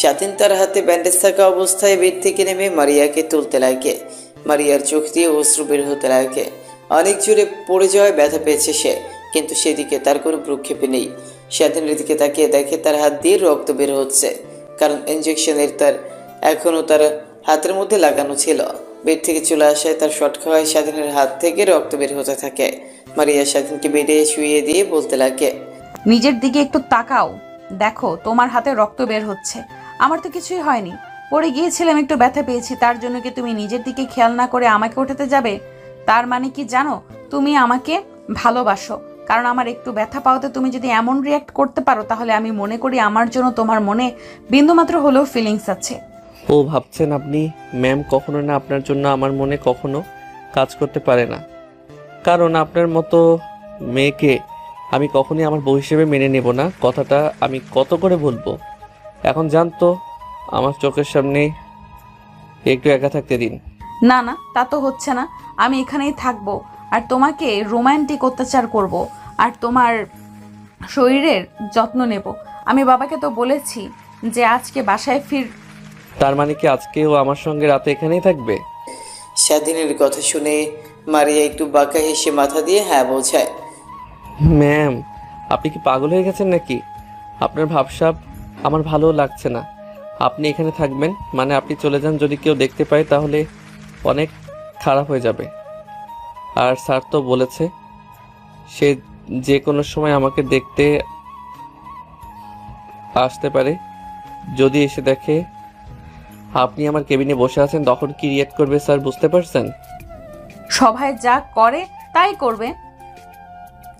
স্বাধীন তার হাতে ব্যান্ডেজ থাকা অবস্থায় বেড থেকে নেমে মারিয়াকে তুলতে লাগে। মারিয়ার চোখ দিয়ে অশ্রু বের হতে লাগে। অনেক জোরে পড়ে যাওয়ায় ব্যথা পেয়েছে সে, কিন্তু সেদিকে তার কোনো ভ্রুক্ষেপে নেই। স্বাধীনের দিকে তাকিয়ে দেখে তার হাত দিয়ে রক্ত বের হচ্ছে, কারণ ইঞ্জেকশনের তার এখনও তার হাতের মধ্যে লাগানো ছিল। বেড থেকে চলে আসায় তার শট খাওয়ায় স্বাধীনের হাত থেকে রক্ত বের হতে থাকে। মারিয়া স্বাধীনকে বেডে শুইয়ে দিয়ে বলতে লাগে, নিজের দিকে একটু তাকাও, দেখো তোমার হাতে রক্ত বের হচ্ছে। আমার তো কিছুই হয়নি, পড়ে গিয়েছিলাম, একটু ব্যথা পেয়েছি, তার জন্য কি তুমি নিজের দিকে খেয়াল না করে আমাকে ওঠাতে যাবে? তার মানে কি জানো, তুমি আমাকে ভালোবাসো। কারণ আমার একটু ব্যথা পাওয়াতে তুমি যদি এমন রিয়াক্ট করতে পারো, তাহলে আমি মনে করি আমার জন্য তোমার মনে বিন্দুমাত্র হলেও ফিলিংস আছে। ও ভাবছেন আপনি? ম্যাম, কখনো না, আপনার জন্য আমার মনে কখনো কাজ করতে পারে না। কারণ আপনার মতো মেয়েকে আমি কখনোই আমার বউ হিসেবে মেনে নেব না। কথাটা আমি কত করে বলবো? এখন জানতো আমার চোখের সামনে একটু একা থাকতে দিন। না না, তা তো হচ্ছে না। আমি এখানেই থাকবো আর তোমাকে রোমান্টিক অত্যাচার করব আর তোমার শরীরের যত্ন নেব। আমি বাবাকে তো বলেছি যে আজকে বাসায় তার মানে কি আজকেও আমার সঙ্গে রাতে এখানেই থাকবে? স্বাধীনের কথা শুনে মারিয়া একটু বাঁকা হেসে মাথা দিয়ে হ্যাঁ বোঝায়। ম্যাম, আপনি কি পাগল হয়ে গেছেন নাকি? আপনার ভাবসাব আমার ভালো লাগছে না। আপনি এখানে থাকবেন মানে আপনি চলে যান, যদি কেউ দেখতে পায় তাহলে অনেক খারাপ হয়ে যাবে। আর স্যার তো বলেছে সে যে কোনো সময় আমাকে দেখতে আসতে পারে। যদি এসে দেখে আপনি আমার কেবিনে বসে আছেন তখন কি রিয়েক্ট করবে স্যার, বুঝতে পারছেন? সবাই যা করে তাই করবে।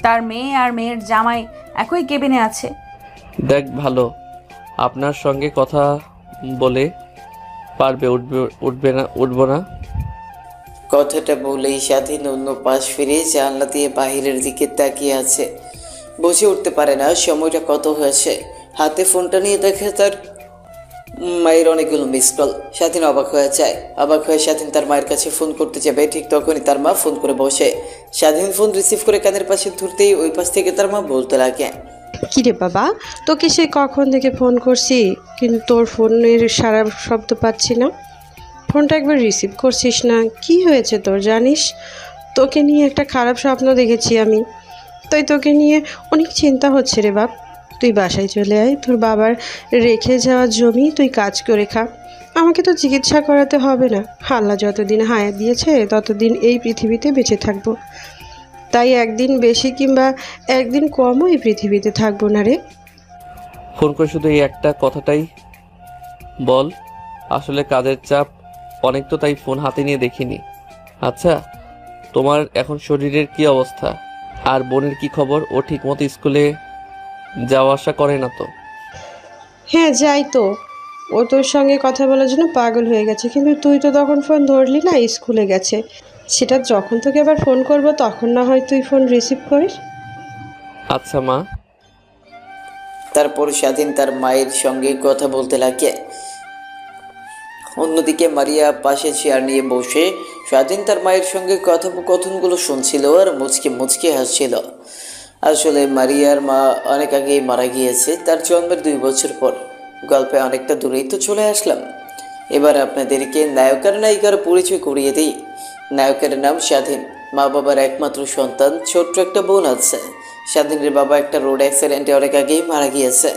তার মেয়ে আর মেয়ের জামাই একই কেবিনে আছে। দেখ ভালো, আপনার সঙ্গে কথা বলে পারবে, উঠবো না। কথাটা বলেই স্বাধীন অন্য পাশ ফিরে জানলা দিয়ে বাহিরের দিকে তাকিয়ে আছে। বুঝে উঠতে পারে না সময়টা কত হয়েছে। হাতে ফোনটা নিয়ে দেখে তার মায়ের অনেকগুলো মিস কল। স্বাধীন অবাক হয়ে যায়। অবাক হয়ে স্বাধীন তার মায়ের কাছে ফোন করতে যাবে, ঠিক তখনই তার মা ফোন করে বসে। স্বাধীন ফোন রিসিভ করে কানের পাশে ধরতেই ওই পাশ থেকে তার মা বলতে লাগে, কিরে বাবা, তোকে সে কখন থেকে ফোন করছি কিন্তু তোর ফোনের সারা শব্দ পাচ্ছি না। ফোনটা একবার রিসিভ করছিস না, কি হয়েছে তোর জানিস? তোকে নিয়ে একটা খারাপ স্বপ্ন দেখেছি আমি, তাই তোকে নিয়ে অনেক চিন্তা হচ্ছে রে বাপ। তুই বাসায় চলে আয়, তোর বাবার রেখে যাওয়া জমি তুই কাজ করে খা। আমাকে তো চিকিৎসা করাতে হবে না, আল্লাহ যতদিন হায়াত দিয়েছে ততদিন এই পৃথিবীতে বেঁচে থাকবো। তাই একদিন বেশি কিংবা একদিন কমও এই পৃথিবীতে থাকবো না রে। ফোন করে শুধু এই একটা কথাটাই বল। আসলে কাজের চাপ অনেক তো, তাই ফোন হাতে নিয়ে দেখিনি। আচ্ছা, তোমার এখন শরীরের কি অবস্থা? আর বোনের কি খবর? ও ঠিকমতো স্কুলে যাওয়া আসা করে না তো? হ্যাঁ যাই তো, ও তোর সঙ্গে কথা বলার জন্য পাগল হয়ে গেছে, কিন্তু তুই তো তখন ফোন ধরলি না, স্কুলে গেছে। সেটা যখন তোকে আবার ফোন করব তখন না হয় তুই ফোন রিসিভ করিস। আচ্ছা মা। তারপর স্বাধীন তার মায়ের সঙ্গে কথা বলতে লাগে। অন্যদিকে মারিয়া পাশে চেয়ার নিয়ে বসে স্বাধীন তার মায়ের সঙ্গে কথোপকথনগুলো শুনছিল আর মুচকে মুচকে হাসছিল। আসলে মারিয়ার মা অনেক আগেই মারা গিয়েছে, তার জন্মের 2 বছর পর। গল্পে অনেকটা দূরেই তো চলে আসলাম। এবার আপনাদেরকে নায়ক আর নায়িকার পরিচয় করিয়ে দিই। নায়কের নাম স্বাধীন, মা বাবার একমাত্র সন্তান, ছোট্ট একটা বোন আছে। স্বাধীনের বাবা একটা রোড অ্যাক্সিডেন্টে অনেক আগেই মারা গিয়েছে।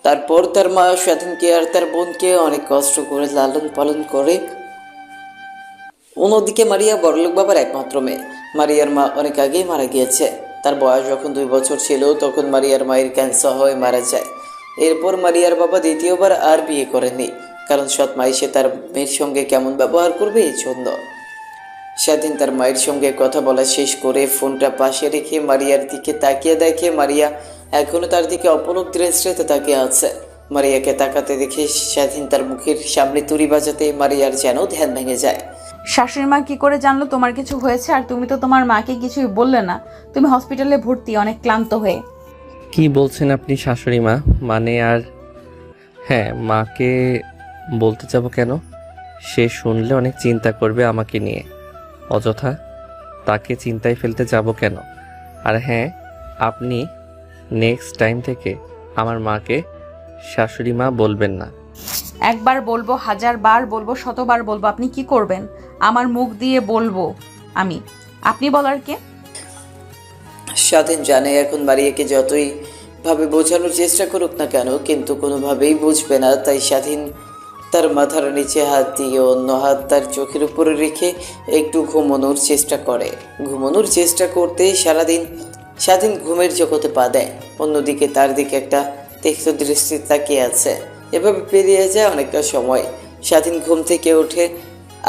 তারপর তার মা স্বাধীনকে আর তার বোনকে অনেক কষ্ট করে লালন পালন করে। অন্যদিকে মারিয়া বড়লোক বাবার একমাত্র মেয়ে। মারিয়ার মা অনেক আগেই মারা গিয়েছে। তার বয়স যখন 2 বছর ছিল তখন মারিয়ার মায়ের ক্যান্সার হয়ে মারা যায়। এরপর মারিয়ার বাবা দ্বিতীয়বার আর বিয়ে করেনি, কারণ সৎ মা এসে তার মেয়ের সঙ্গে কেমন ব্যবহার করবে এই জন্য। স্বাধীন তার মায়ের সঙ্গে কথা বলা শেষ করে ফোনটা পাশে রেখে মারিয়ার দিকে তাকিয়ে দেখে মারিয়া এখনো তার দিকে অপলক দৃষ্টিতে তাকিয়ে আছে। মারিয়াকে তাকাতে দেখে স্বাধীন তার মুখের সামনে তুড়ি বাজাতে মারিয়ার যেন ধ্যান ভেঙে যায়। শাশুড়ি মা কি করে জানলো তোমার কিছু হয়েছে? আর তুমি তো তোমার মাকে কিছুই বললে না। তুমি হসপিটালে ভর্তি, অনেক ক্লান্ত হয়ে। কি বলছেন আপনি শাশুড়ি মা? মানে আর হ্যাঁ, মাকে বলতে যাব কেন? সে শুনলে অনেক চিন্তা করবে আমাকে নিয়ে। অযথা তাকে চিন্তায় ফেলতে যাব কেন? আর হ্যাঁ, আপনি নেক্সট টাইম থেকে আমার মাকে শাশুড়ি মা বলবেন না। একবার বলবো, 1000 বার বলবো, 100 বার বলবো, আপনি কি করবেন? আমার মুখ দিয়ে বলবো আমি, আপনি বলার কে? স্বাধীন জানে এখন মারিয়াকে যতই ভাবে বোঝানোর চেষ্টা করুক না কেন কিন্তু কোনোভাবেই বুঝবে না। তাই স্বাধীন তার মাথার নিচে হাত দিয়ে অন্য হাত তার চোখের উপরে রেখে একটু ঘুমানোর চেষ্টা করে। ঘুমানোর চেষ্টা করতেই সারাদিন স্বাধীন ঘুমের জগতে পা দেয়। অন্যদিকে তার দিকে একটা তীক্ষ্ণ দৃষ্টি তাকিয়ে আছে। এভাবে পেরিয়ে যায় অনেকটা সময়। স্বাধীন ঘুম থেকে উঠে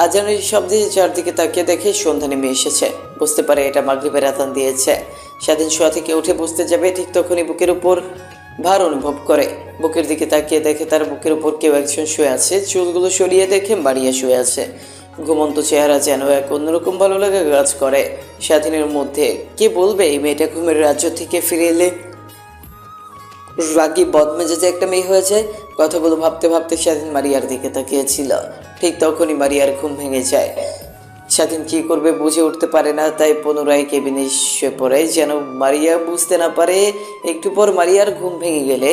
আজানের শব্দে চারদিকে তাকিয়ে দেখে সন্ধ্যা নেমে এসেছে। বুঝতে পারে এটা মাগরিবের আযান দিয়েছে। স্বাধীন শোয়া থেকে উঠে বসতে যাবে, ঠিক তখনই বুকের উপর ভার অনুভব করে। বুকের দিকে তাকিয়ে দেখে তার বুকের উপর কেউ একজন শুয়ে আছে। চুলগুলো সরিয়ে দেখে মারিয়া শুয়ে আছে। ঘুমন্ত চেহারা যেন এক অন্যরকম ভালো লাগা কাজ করে স্বাধীনের মধ্যে। কে বলবে এই মেয়েটা ঘুমের রাজ্য থেকে ফিরে এলে রাগী বদমেজাজে একটা মেয়ে হয়ে যায়। কথাগুলো ভাবতে ভাবতে স্বাধীন মারিয়ার দিকে তাকিয়েছিল। ঠিক তখনই মারিয়ার ঘুম ভেঙে যায়। স্বাধীন কি করবে বুঝে উঠতে পারে না, তাই পুনরায় কেবিনে শুয়ে পড়ে যেন মারিয়া বুঝতে না পারে। একটু পর মারিয়ার ঘুম ভেঙে গেলে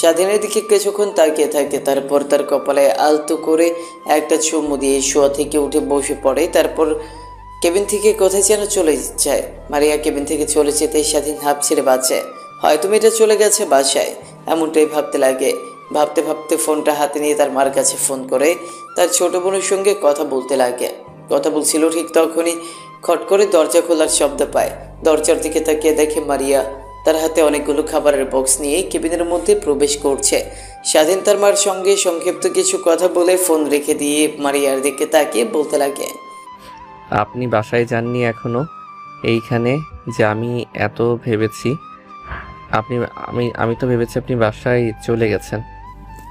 স্বাধীনের দিকে কিছুক্ষণ তাকিয়ে থাকে, তারপর তার কপালে আলতো করে একটা চুমু দিয়ে শোয়া থেকে উঠে বসে পড়ে। তারপর কেবিন থেকে কোথায় যেন চলে যায়। মারিয়া কেবিন থেকে চলে যেতে স্বাধীন হাঁপ ছেড়ে বাঁচে। হয়তো মেয়েটা চলে গেছে বাসায়, এমনটাই ভাবতে লাগে। ভাবতে ভাবতে ফোনটা হাতে নিয়ে তার মার কাছে ফোন করে তার ছোট বোনের সঙ্গে কথা বলতে লাগে। কথা বলছিল, ঠিক তখনই খট করে দরজা খোলার শব্দ পায়। দরজার দিকে তাকিয়ে দেখে মারিয়া তার হাতে অনেকগুলো খাবারের বক্স নিয়ে কেবিনের মধ্যে প্রবেশ করছে। স্বাধীন তার মার সঙ্গে সংক্ষিপ্ত কিছু কথা বলে ফোন রেখে দিয়ে মারিয়ার দিকে তাকিয়ে বলতে লাগে, আপনি বাসায় যাননি এখনো? এইখানে যে আমি এত ভেবেছি আপনি আমি তো ভেবেছি আপনি বাসায় চলে গেছেন।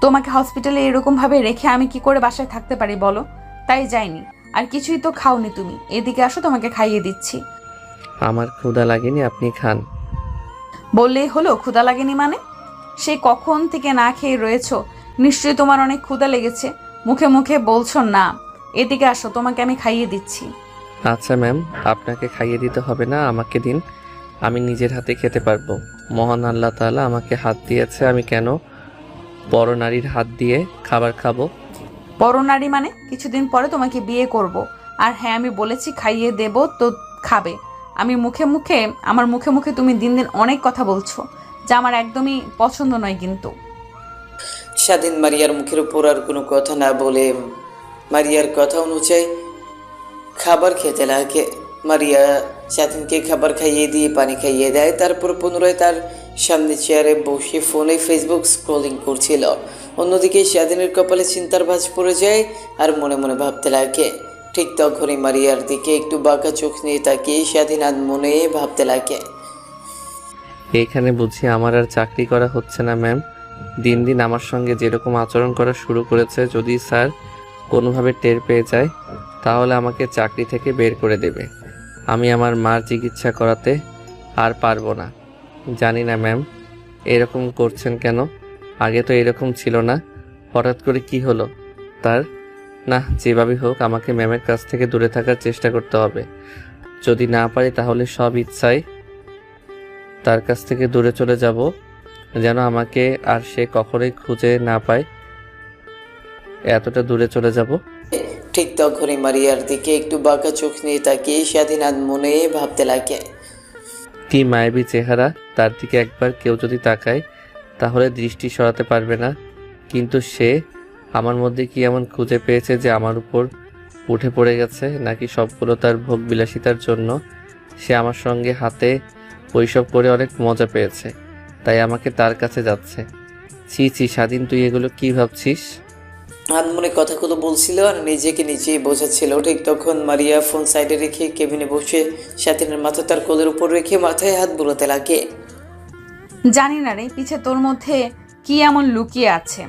তোমাকে হসপিটালে এরকমভাবে রেখে আমি কি করে বাসায় থাকতে পারি বলো? তাই যাইনি। আর কিছুই তো খাওনি তুমি, এদিকে আসো তোমাকে খাইয়ে দিচ্ছি। আমার ক্ষুধা লাগেনি, আপনি খান। বললেই হলো ক্ষুধা লাগেনি মানে? সেই কখন থেকে না খেয়ে রয়েছো, নিশ্চয়ই তোমার অনেক ক্ষুধা লেগেছে। মুখে মুখে বলছো না। এদিকে আসো, তোমাকে আমি খাইয়ে দিচ্ছি। আচ্ছা ম্যাম, আপনাকে খাইয়ে দিতে হবে না, আমাকে দিন, আমি নিজের হাতে খেতে পারবো। মহান আল্লাহ তাআলা আমাকে হাত দিয়েছে, আমি কেন পরনারীর হাত দিয়ে খাবার খাবো? পরনারী মানে? কিছুদিন পরে তোমাকে বিয়ে করব। আর হ্যাঁ, আমি বলেছি খাইয়ে দেব তো খাবে। আমার মুখে মুখে তুমি দিন দিন অনেক কথা বলছো, যা আমার একদমই পছন্দ নয়। কিন্তু স্বাধীন মারিয়ার মুখের উপর আর কোনো কথা না বলে মারিয়ার কথা অনুযায়ী খাবার খেতে লাগে। মারিয়া স্বাধীনকে খাবার খাইয়ে দিয়ে পানি খাইয়ে দেয়। তারপর পুনরায় তার সামনে চেয়ারে বসে ফোনে ফেসবুক স্ক্রলিং করছিল। অন্যদিকে স্বাধীনের কপালে চিন্তার ভাঁজ পড়ে যায় আর মনে মনে ভাবতে লাগে। ঠিক তখনই মারিয়ার দিকে একটু বাঁকা চোখ নিয়ে তাকিয়ে স্বাধীন আর মনে ভাবতে লাগে, এইখানে বুঝি আমার আর চাকরি করা হচ্ছে না ম্যাম? দিন দিন আমার সঙ্গে যেরকম আচরণ করা শুরু করেছে, যদি স্যার কোনোভাবে টের পেয়ে যায় তাহলে আমাকে চাকরি থেকে বের করে দেবে। আমি আমার মার চিকিৎসা করাতে আর পারবো না। জানি না ম্যাম এরকম করছেন কেন, আগে তো এরকম ছিল না, হঠাৎ করে কি হলো তার? না, যেভাবে হোক আমাকে ম্যামের কাছ থেকে দূরে থাকার চেষ্টা করতে হবে। যদি না পারি তাহলে সব ইচ্ছায় তার কাছ থেকে দূরে চলে যাব, যেন আমাকে আর সে কখনোই খুঁজে না পায়। এতটা দূরে চলে যাব। ঠিক তখনই মারিয়ার দিকে একটু বাঁকা চোখ নিয়ে তাকিয়ে স্বাধীন আর মনে ভাবতে লাগে, কি মায়াবী চেহারা, তার দিকে একবার কেউ যদি তাকায় তাহলে দৃষ্টি সরাতে পারবে না। কিন্তু সে আমার মধ্যে কি এমন খুঁজে পেয়েছে যে আমার উপর উঠে পড়ে গেছে? নাকি সবগুলো তার ভোগ বিলাসিতার জন্য? সে আমার সঙ্গে হাতে ওইসব করে অনেক মজা পেয়েছে, তাই আমাকে তার কাছে যাচ্ছে। ছি ছি স্বাধীন, তুই এগুলো কি ভাবছিস? আনমনে কথাগুলো বলছিল আর নিজেকে নিজেই বোঝাচ্ছিল। ঠিক তখন মারিয়া ফোন সাইডে রেখে কেবিনে বসে স্বাধীনের মাথা তার কোলের উপর রেখে মাথায় হাত বুলাতে লাগে। জানি না রে, পিছে তোর মধ্যে কি এমন লুকিয়ে আছে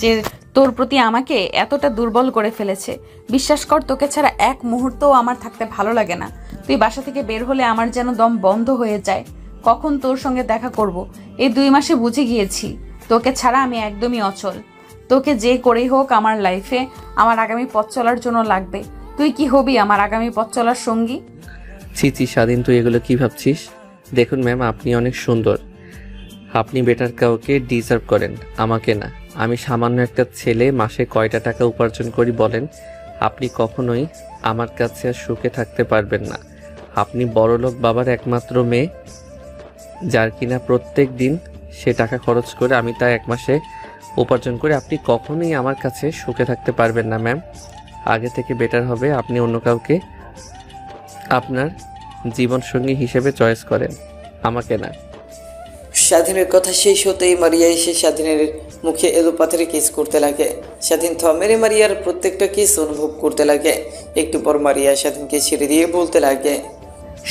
যে তোর প্রতি আমাকে এতটা দুর্বল করে ফেলেছে। বিশ্বাস কর, তোকে ছাড়া এক মুহূর্তও আমার থাকতে ভালো লাগে না। তুই বাসা থেকে বের হলে আমার যেন দম বন্ধ হয়ে যায়। কখন তোর সঙ্গে দেখা করব, এই 2 মাসে বুঝে গিয়েছি তোকে ছাড়া আমি একদমই অচল। তোকে যে করেই হোক আমার লাইফে আমার আগামী পথ চলার জন্য লাগবে। তুই কি হবি আমার আগামী পথ চলার সঙ্গী? ছি ছি স্বাধীন, তুই এগুলো কি ভাবছিস? দেখুন ম্যাম, আপনি অনেক সুন্দর, আপনি বেটার কাউকে ডিজার্ভ করেন, আমাকে না। আমি সামান্য একটা ছেলে, মাসে কয়টা টাকা উপার্জন করি বলেন? আপনি কখনোই আমার কাছে আর সুখে থাকতে পারবেন না। আপনি বড়লোক বাবার একমাত্র মেয়ে, যার কিনা প্রত্যেক দিন সে টাকা খরচ করে আমি তা 1 মাসে উপার্জন করে। আপনি কখনোই আমার কাছে সুখে থাকতে পারবেন না ম্যাম। আগে থেকে বেটার হবে আপনি অন্য কাউকে আপনার জীবনসঙ্গী হিসেবে চয়েস করেন, আমাকে না। স্বাধীনের কথা শেষ হতেই মারিয়া এসে স্বাধীনের মুখে এলোপাথারি কিস করতে লাগে। স্বাধীন থমেরে মারিয়ার প্রত্যেকটা কিস অনুভব করতে লাগে। একটু পর মারিয়া স্বাধীনকে ছেড়ে দিয়ে বলতে লাগে,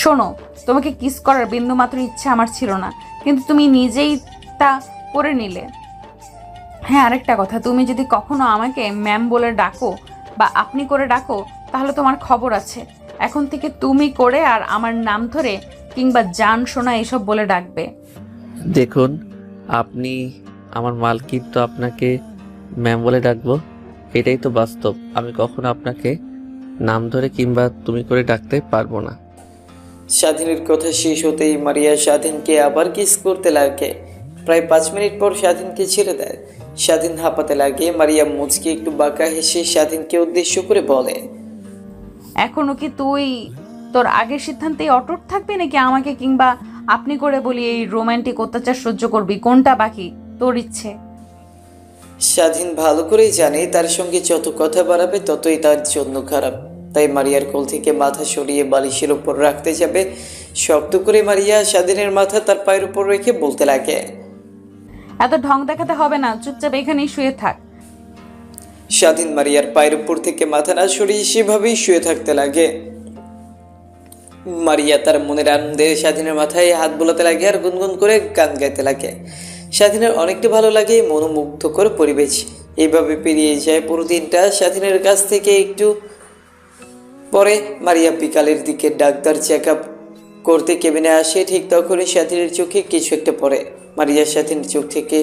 শোনো, তোমাকে কিস করার বিন্দুমাত্র ইচ্ছা আমার ছিল না, কিন্তু তুমি নিজেই তা করে নিলে। হ্যাঁ, আরেকটা কথা, তুমি যদি কখনো আমাকে ম্যাম বলে ডাকো বা আপনি করে ডাকো তাহলে তোমার খবর আছে। এখন থেকে তুমি করে আর আমার নাম ধরে কিংবা জান সোনা এসব বলে ডাকবে। দেখুন, আপনি আমার মালকিন, তো আপনাকে ম্যাম বলে ডাকবো। এটাই তো বাস্তব। আমি কখনো আপনাকে নাম ধরে কিংবা তুমি করে ডাকতে পারবো না। স্বাধীনের কথা শেষ হতেই মারিয়া স্বাধীনকে আবার কিস করতে লাগে। প্রায় 5 মিনিট পর স্বাধীনকে ছেড়ে দেয়। স্বাধীন হাঁপাতে লাগে। মারিয়া মুচকি একটু বাঁকা হেসে স্বাধীনকে উদ্দেশ্য করে বলে, এখনো কি তুই তোর আগের সিদ্ধান্তেই অটুট থাকবি, নাকি আমাকে কিংবা আপনি করে বলি এই রোমান্টিক অত্যাচার সহ্য করবি? কোনটা বাকি তোর ইচ্ছে? স্বাধীন ভালো করেই জানে তার সঙ্গে যত কথা বাড়াবে ততই তার জন্য খারাপ। তাই মারিয়ার কোল থেকে মাথা সরিয়ে বালিশের উপর রাখতে যাবে। শক্ত করে মারিয়া স্বাধীনের মাথা তার পায়ের উপর রেখে বলতে লাগে, এত ঢং দেখাতে হবে না, চুপচাপ এখানেই শুয়ে থাক। স্বাধীন মারিয়ার পায়ের উপর থেকে মাথা না সরিয়ে সেভাবেই শুয়ে থাকতে লাগে। মারিয়া তার মনের আনন্দে স্বাধীনের মাথায় হাত বোলাতে লাগে আর গুনগুন করে গান গাইতে লাগে। স্বাধীনের অনেকটা ভালো লাগে, মনোমুগ্ধকর পরিবেশ। এইভাবে পেরিয়ে যায় পুরো দিনটা। স্বাধীনের কাছ থেকে একটু পরে মারিয়া বিকালের দিকে ডাক্তার চেক আপ করতে কেবিনে আসে। ঠিক তখনই স্বাধীনের চোখে কিছু একটা পড়ে। মারিয়ার স্বাধীনের চোখ থেকে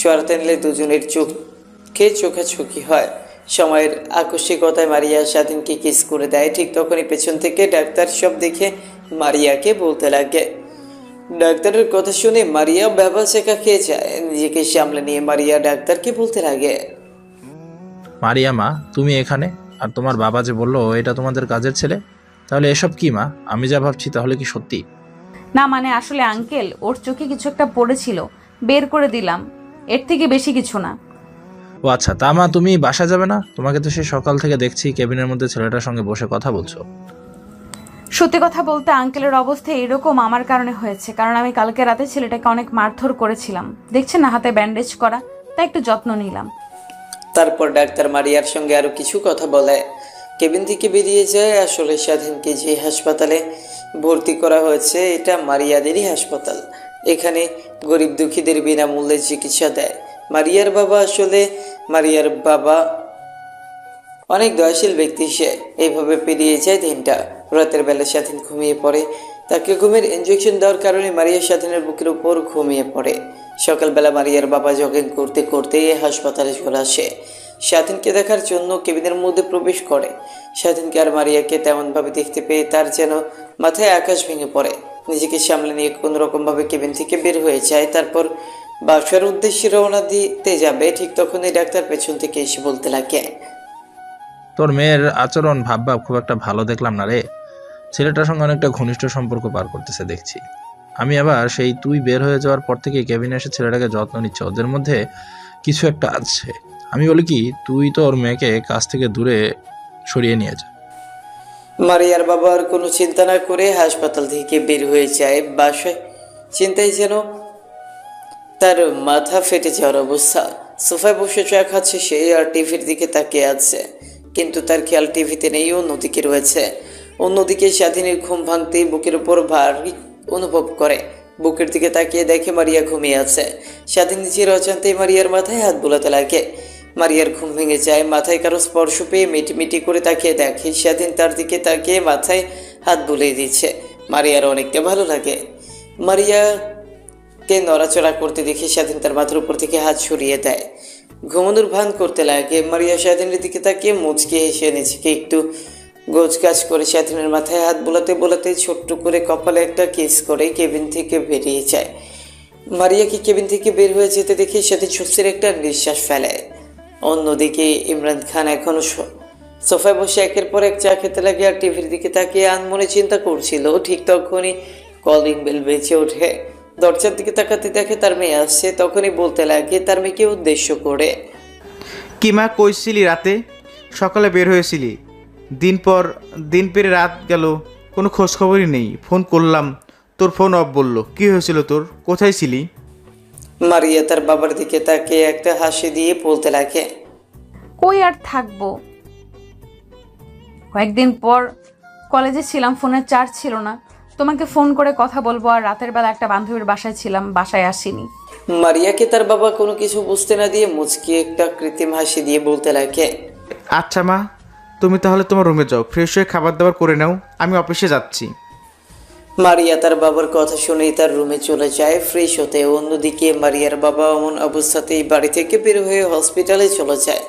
সরাতে নিলে দুজনের চোখে চোখাচোখি হয়। সময়ের আকস্মিকতায় মারিয়া স্বাধীনকে কিস করে দেয়। ঠিক তখনই পেছন থেকে ডাক্তার সব দেখে মারিয়াকে বলতে লাগে। ডাক্তারের কথা শুনে মারিয়া ব্যবহার শেখা খেয়ে যায়। নিজেকে সামলে নিয়ে মারিয়া ডাক্তারকে বলতে লাগে, মারিয়া মা, তুমি এখানে? আর তোমার বাবা যে বললো এটা তোমাদের কাজের ছেলে, তাহলে এসব কি মা? আমি যা ভাবছি তাহলে কি সত্যি? না মানে আসলে আঙ্কেল, ওর চোখে কিছু একটা পড়েছিল, বের করে দিলাম, এর থেকে বেশি কিছু না। ও আচ্ছা, তা মা তুমি বাসা যাবে না? তোমাকে তো সে সকাল থেকে দেখছি কেবিনের মধ্যে ছেলেটার সঙ্গে বসে কথা বলছো। সত্যি কথা বলতে আঙ্কেলের অবস্থা এরকম আমার কারণে হয়েছে, কারণ আমি কালকে রাতে ছেলেটাকে অনেক মারধর করেছিলাম। দেখছেন না হাতে ব্যান্ডেজ করা, তাই একটু যত্ন নিলাম। তারপর ডাক্তার মারিয়ার সঙ্গে আরো কিছু কথা বলে কেবিন থেকে বেরিয়ে যায়। আসলে স্বাধীনকে যে হাসপাতালে ভর্তি করা হয়েছে এটা মারিয়াদেরই হাসপাতাল। এখানে গরিব দুঃখীদের বিনামূল্যে চিকিৎসা দেয়। মারিয়ার বাবা অনেক দয়াশীল ব্যক্তি। সে এইভাবে পেরিয়ে যায় দিনটা। রাতের বেলা স্বাধীন ঘুমিয়ে পড়ে। তাকে ঘুমের ইনজেকশন দেওয়ার কারণে মারিয়া স্বাধীনের বুকের উপর ঘুমিয়ে পড়ে। সকালবেলা মারিয়ার বাবা জগিং করতে করতে হাসপাতালে চলে আসে। স্বাধীনকে দেখার জন্য কেবিনের মধ্যে প্রবেশ করে। স্বাধীনকে আর মারিয়াকে তেমনভাবে দেখতে পেয়ে তার যেন মাথায় আকাশ ভেঙে পড়ে। নিজেকে সামলে নিয়ে কোনো রকমভাবে কেবিন থেকে বের হয়ে যায়। তারপর বাসার উদ্দেশ্যে রওনা দিতে যাবে। ঠিক তখনই ডাক্তার পেছন থেকে এসে বলতে লাগে, তোর মেয়ের আচরণ ভাবভাব খুব একটা ভালো দেখলাম না রে। ছেলেটার সঙ্গে অনেকটা ঘনিষ্ঠ সম্পর্ক পার করতেছে দেখছি। আমি আবার সেই তুই বের হয়ে যাওয়ার পর থেকে কেবিনে এসে ছেলেটাকে যত্ন নিচ্ছে। ওদের মধ্যে কিছু একটা আছে। আমি বলি কি, তুই তোর মেয়েকে কাছ থেকে দূরে সরিয়ে নিয়ে যা। মারিয়ার বাবা আর কোনো চিন্তা না করে হাসপাতাল থেকে বের হয়ে যায় বাসায়। চিন্তায় যেন তার মাথা ফেটে যাওয়ার অবস্থা। সোফায় বসে চা খাচ্ছে সে আর টিভির দিকে তাকিয়ে আছে, কিন্তু তার খেয়াল টিভিতে নেই, অন্যদিকে রয়েছে। অন্যদিকে স্বাধীনের ঘুম ভাঙতেই বুকের উপর ভারী অনুভব করে। বুকের দিকে তাকিয়ে দেখে মারিয়া ঘুমিয়ে আছে। স্বাধীন নিজের অজান্তেই মারিয়ার মাথায় হাত বোলাতে লাগে। মারিয়ার ঘুম ভেঙে যায়। মাথায় কারো স্পর্শ পেয়ে মিটিমিটি করে তাকিয়ে দেখে স্বাধীন তার দিকে তাকিয়ে মাথায় হাত বুলিয়ে দিচ্ছে। মারিয়ার অনেকটা ভালো লাগে। মারিয়াকে নড়াচড়া করতে দেখে স্বাধীন তার মাথার উপর থেকে হাত সরিয়ে দেয়। ঘুমানোর ভান করতে লাগে। মারিয়া স্বাধীনের দিকে তাকিয়ে মুচকে হেসে নিজেকে একটু গোছগাছ করে স্বাধীনের মাথায় হাত বোলাতে বোলাতে ছোট্ট করে কপালে একটা কিস করে কেবিন থেকে বেরিয়ে যায়। মারিয়াকে কেবিন থেকে বের হয়ে যেতে দেখে স্বাধীন স্বস্তির একটা নিঃশ্বাস ফেলে। অন্যদিকে ইমরান খান এখনো সোফায় বসে একের পর এক চা খেতে লাগে আর টিভির দিকে তাকিয়ে আনমনে চিন্তা করছিল। ঠিক তখনই কলিং বেল বেজে ওঠে। দরজার দিকে তাকাতে দেখে তার মেয়ে আসছে। তখনই বলতে লাগে তার মেয়েকে উদ্দেশ্য করে, কি মা, কইছিলি রাতে সকালে বের হয়েছিলি, দিন পেরে রাত গেল, কোনো খোঁজ খবরই নেই। ফোন করলাম, তোর ফোন অফ বললো। কি হয়েছিল তোর? কোথায় ছিলি? মারিয়া তার বাবার দিকে তাকিয়ে একটা হাসি দিয়ে বলতে লাগে, কই আর থাকবো, কয়েকদিন পর কলেজে ছিলাম, ফোনের চার্জ ছিল না, তোমাকে ফোন করে কথা বলবো, আর রাতের বেলা একটা বান্ধবীর বাসায় ছিলাম, বাসায় আসিনি। মারিয়াকে তার বাবা কোনো কিছু বুঝতে না দিয়ে মুচকি একটা কৃত্রিম হাসি দিয়ে বলতে লাগে, আচ্ছা মা, তুমি তাহলে তোমার রুমে যাও, ফ্রেশ হয়ে খাবার দাবার করে নাও, আমি অফিসে যাচ্ছি। মারিয়া তার বাবার কথা শুনেই তার রুমে চলে যায় ফ্রেশ হতে। অন্যদিকে মারিয়ার বাবা এমন অবস্থাতেই বাড়ি থেকে বের হয়ে হসপিটালে চলে যায়।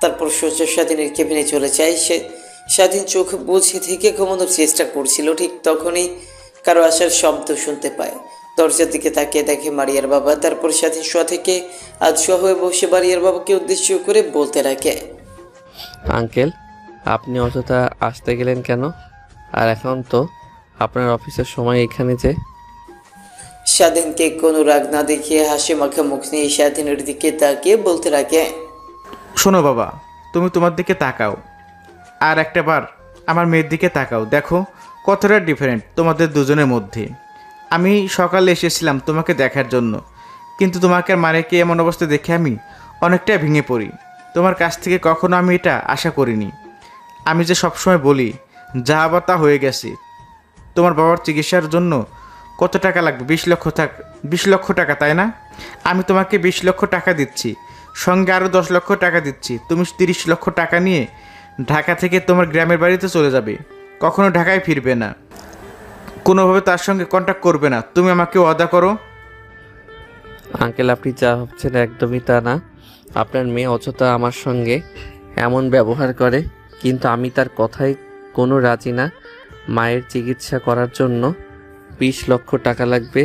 তারপর সোজা স্বাধীনের কেবিনে চলে যায় সে। স্বাধীন চোখ বুঝে থেকে ঘুমানোর চেষ্টা করছিল, ঠিক তখনই কারো আসার শব্দ শুনতে পায়। দরজার দিকে তাকিয়ে দেখে মারিয়ার বাবা। তারপর স্বাধীন শোয়া থেকে শোয়া হয়ে বসে মারিয়ার বাবাকে উদ্দেশ্য করে বলতে লাগে, আঙ্কেল, আপনি অযথা আসতে গেলেন কেন? আর এখন তো আপনার অফিসের সময় এখানে যে। স্বাধীনকে কোনো রাগ না দেখিয়ে হাসি মাখা মুখ নিয়ে স্বাধীনের দিকে তাকিয়ে বলতে লাগে, শোনো বাবা, তুমি তোমার দিকে তাকাও, আর একটা বার আমার মেয়ের দিকে তাকাও, দেখো কতটা ডিফারেন্ট তোমাদের দুজনের মধ্যে। আমি সকালে এসেছিলাম তোমাকে দেখার জন্য, কিন্তু তোমাকে আর মারিয়াকে এমন অবস্থা দেখে আমি অনেকটাই ভেঙে পড়ি। তোমার কাছ থেকে কখনো আমি এটা আশা করিনি। আমি যে সবসময় বলি যা আবার তা হয়ে গেছে। তোমার বাবার চিকিৎসার জন্য কত টাকা লাগবে? 20 লক্ষ টাকা, তাই না? আমি তোমাকে 20 লক্ষ টাকা দিচ্ছি, সঙ্গে আরও 10 লক্ষ টাকা দিচ্ছি। তুমি 30 লক্ষ টাকা নিয়ে ঢাকা থেকে তোমার গ্রামের বাড়িতে চলে যাবে, কখনো ঢাকায় ফিরবে না, কোনোভাবে তার সঙ্গে কন্ট্যাক্ট করবে না। তুমি আমাকে ওয়াদা করো। আঙ্কেল, আপনি যা ভাবছেন একদমই তা না। আপনার মেয়ে অযথা আমার সঙ্গে এমন ব্যবহার করে, কিন্তু আমি তার কথায় কোনো রাজি না। মায়ের চিকিৎসা করার জন্য 20 লক্ষ টাকা লাগবে।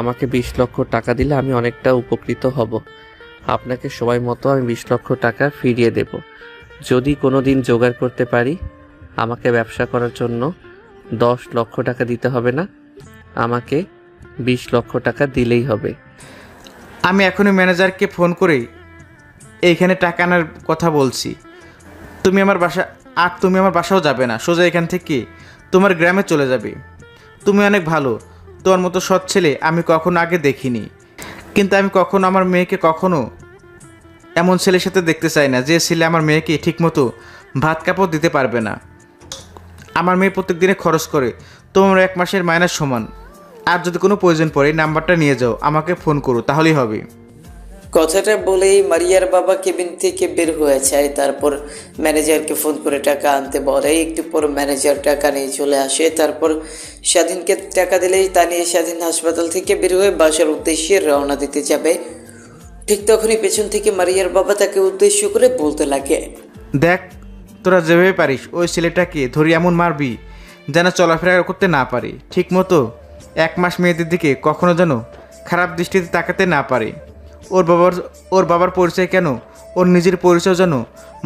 আমাকে 20 লক্ষ টাকা দিলে আমি অনেকটা উপকৃত হব। আপনাকে সময় মতো আমি 20 লক্ষ টাকা ফিরিয়ে দেব। যদি কোনো দিন জোগাড় করতে পারি, আমাকে ব্যবসা করার জন্য 10 লক্ষ টাকা দিতে হবে না, আমাকে 20 লক্ষ টাকা দিলেই হবে। আমি এখনই ম্যানেজারকে ফোন করে এইখানে টাকা আনার কথা বলছি। তুমি আমার বাসাও যাবে না, সোজা এখান থেকে তোমার গ্রামে চলে যাবে। তুমি অনেক ভালো, তোমার মতো সৎ ছেলে আমি কখনো আগে দেখিনি। কিন্তু আমি কখনো আমার মেয়েকে কখনো এমন ছেলের সাথে দেখতে চাই না যে ছেলে আমার মেয়েকে ঠিকমতো ভাত কাপড় দিতে পারবে না। আমার মেয়ে প্রত্যেক দিনে খরচ করে তোমার 1 মাসের মাইনাস সমান। আর যদি কোনো প্রয়োজন পড়ে নাম্বারটা নিয়ে যাও, আমাকে ফোন করো, তাহলেই হবে। কথাটা বলেই মারিয়ার বাবা কেবিন থেকে বের হয়ে যায়। তারপর ম্যানেজারকে ফোন করে টাকা আনতে বলে। একটু পর ম্যানেজার টাকা নিয়ে চলে আসে। তারপর স্বাধীনকে টাকা দিলেই তা নিয়ে স্বাধীন হাসপাতাল থেকে বের হয়ে বাসার উদ্দেশ্যে রওনা দিতে যাবে। ঠিক তখনই পেছন থেকে মারিয়ার বাবা তাকে উদ্দেশ্য করে বলতে লাগে, দেখ, তোরা যেভাবে পারিস ওই ছেলেটাকে ধরে এমন মারবি যেন চলাফেরা করতে না পারে, ঠিক মতো 1 মাস মেয়েদের দিকে কখনো যেন খারাপ দৃষ্টিতে তাকাতে না পারে। ওর বাবার পরিচয় কেন, ওর নিজের পরিচয় যেন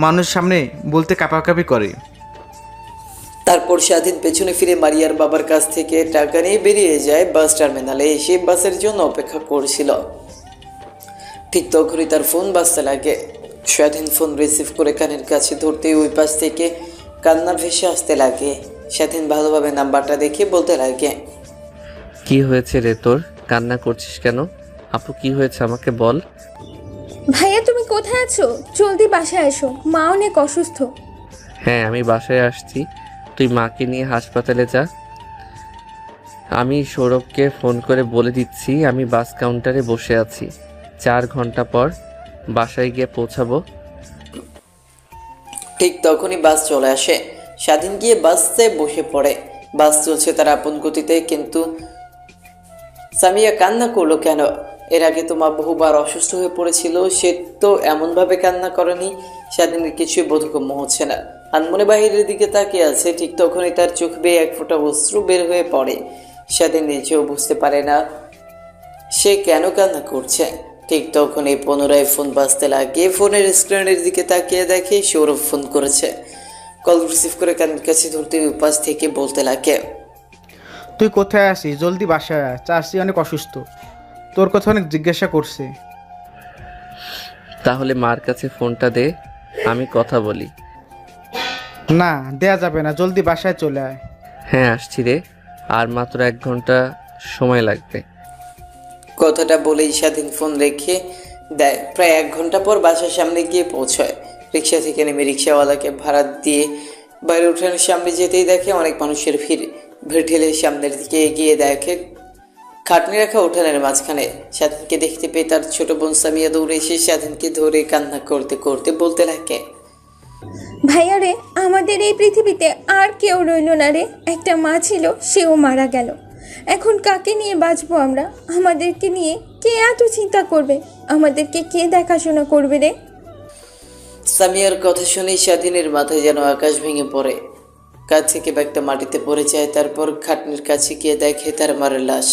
মানুষের সামনে বলতে কাঁপাকাঁপি করে। তারপর স্বাধীন পেছনে ফিরে মারিয়ার বাবার কাছ থেকে টাকা নিয়ে বেরিয়ে যায়। বাস টার্মিনালে এসে বাসের জন্য অপেক্ষা করছিল। ঠিক তখনই তার ফোন বাজতে লাগে। স্বাধীন ফোন রিসিভ করে কানের কাছে ধরতেই ওই পাশ থেকে কান্না ভেসে আসতে লাগে। স্বাধীন ভালোভাবে নাম্বারটা দেখে বলতে লাগে, কি হয়েছে রে তোর? কান্না করছিস কেন? আপু, কি হয়েছে আমাকে বল। ভাইয়া, তুমি কোথায় আছো? জলদি বাসায় এসো, মা অনেক অসুস্থ। হ্যাঁ, আমি বাসায় আসছি, তুই মাকে নিয়ে হাসপাতালে যা। আমি সৌরভকে ফোন করে বলে দিচ্ছি আমি বাস কাউন্টারে বসে আছি, 4 ঘন্টা পর বাসায় গিয়ে পৌঁছাবো। ঠিক তখনই বাস চলে আসে। স্বাধীন গিয়ে বাসে বসে পড়ে। বাস চলছে তার আপন গতিতে, কিন্তু সামিয়া কান্না করলো কেন? এর আগে তো মা বহুবার অসুস্থ হয়ে পড়েছিল, সে তো এমনভাবে কান্না করেনি। স্বাধীনের কিছুই বোধগম্য হচ্ছে না। আনমনে বাহিরের দিকে তাকিয়ে আছে। ঠিক তখনই তার চোখ বেয়ে 1 ফোঁটা অশ্রু বের হয়ে পড়ে। স্বাধীন নিজেও বুঝতে পারে না সে কেন কান্না করছে। ঠিক তখনই পুনরায় ফোন বাজতে লাগে। ফোনের স্ক্রিনের দিকে তাকিয়ে দেখে সৌরভ ফোন করেছে। কল রিসিভ করে কানের কাছে ধরতে উপাস থেকে বলতে লাগে, তুই কোথায় আছিস? জলদি বাসায় আয়, চাষি অনেক অসুস্থ, তোর কথা অনেক জিজ্ঞাসা করছে। তাহলে মার কাছে ফোনটা দে, আমি কথা বলি। না, দেয়া যাবে না, জলদি বাসায় চলে আয়। হ্যাঁ, আসছি রে, আর মাত্র 1 ঘন্টা সময় লাগবে। কথাটা বলেই স্বাধীন ফোন রেখে দেয়। প্রায় 1 ঘন্টা পর বাসার সামনে গিয়ে পৌঁছয়। রিক্সা থেকে নেমে রিক্সাওয়ালাকে ভাড়া দিয়ে বাইরে উঠানের সামনে যেতেই দেখে অনেক মানুষের ভিড় ঠেলে সামনের দিকে এগিয়ে দেখে খাটনি রাখা উঠানের মাঝখানে স্বাধীনকে দেখতে পেয়ে তার ছোট বোন সামিয়া দৌড়ে এসে স্বাধীনকে ধরে কান্না করতে করতে বলতে লাগে, ভাইয়া রে, আমাদের এই পৃথিবীতে আর কেউ রইল না রে। একটা মা ছিল, সেও মারা গেল। এখন কাকে নিয়ে বাঁচবো আমরা? আমাদেরকে নিয়ে কে এত চিন্তা করবে? আমাদেরকে কে দেখাশোনা করবে রে? সামিয়ার কথা শুনেই স্বাধীনের মাথায় যেন আকাশ ভেঙে পড়ে। কাঁধ থেকে ব্যাগটা মাটিতে পড়ে যায়। তারপর খাটনির কাছে গিয়ে দেখে তার মার লাশ।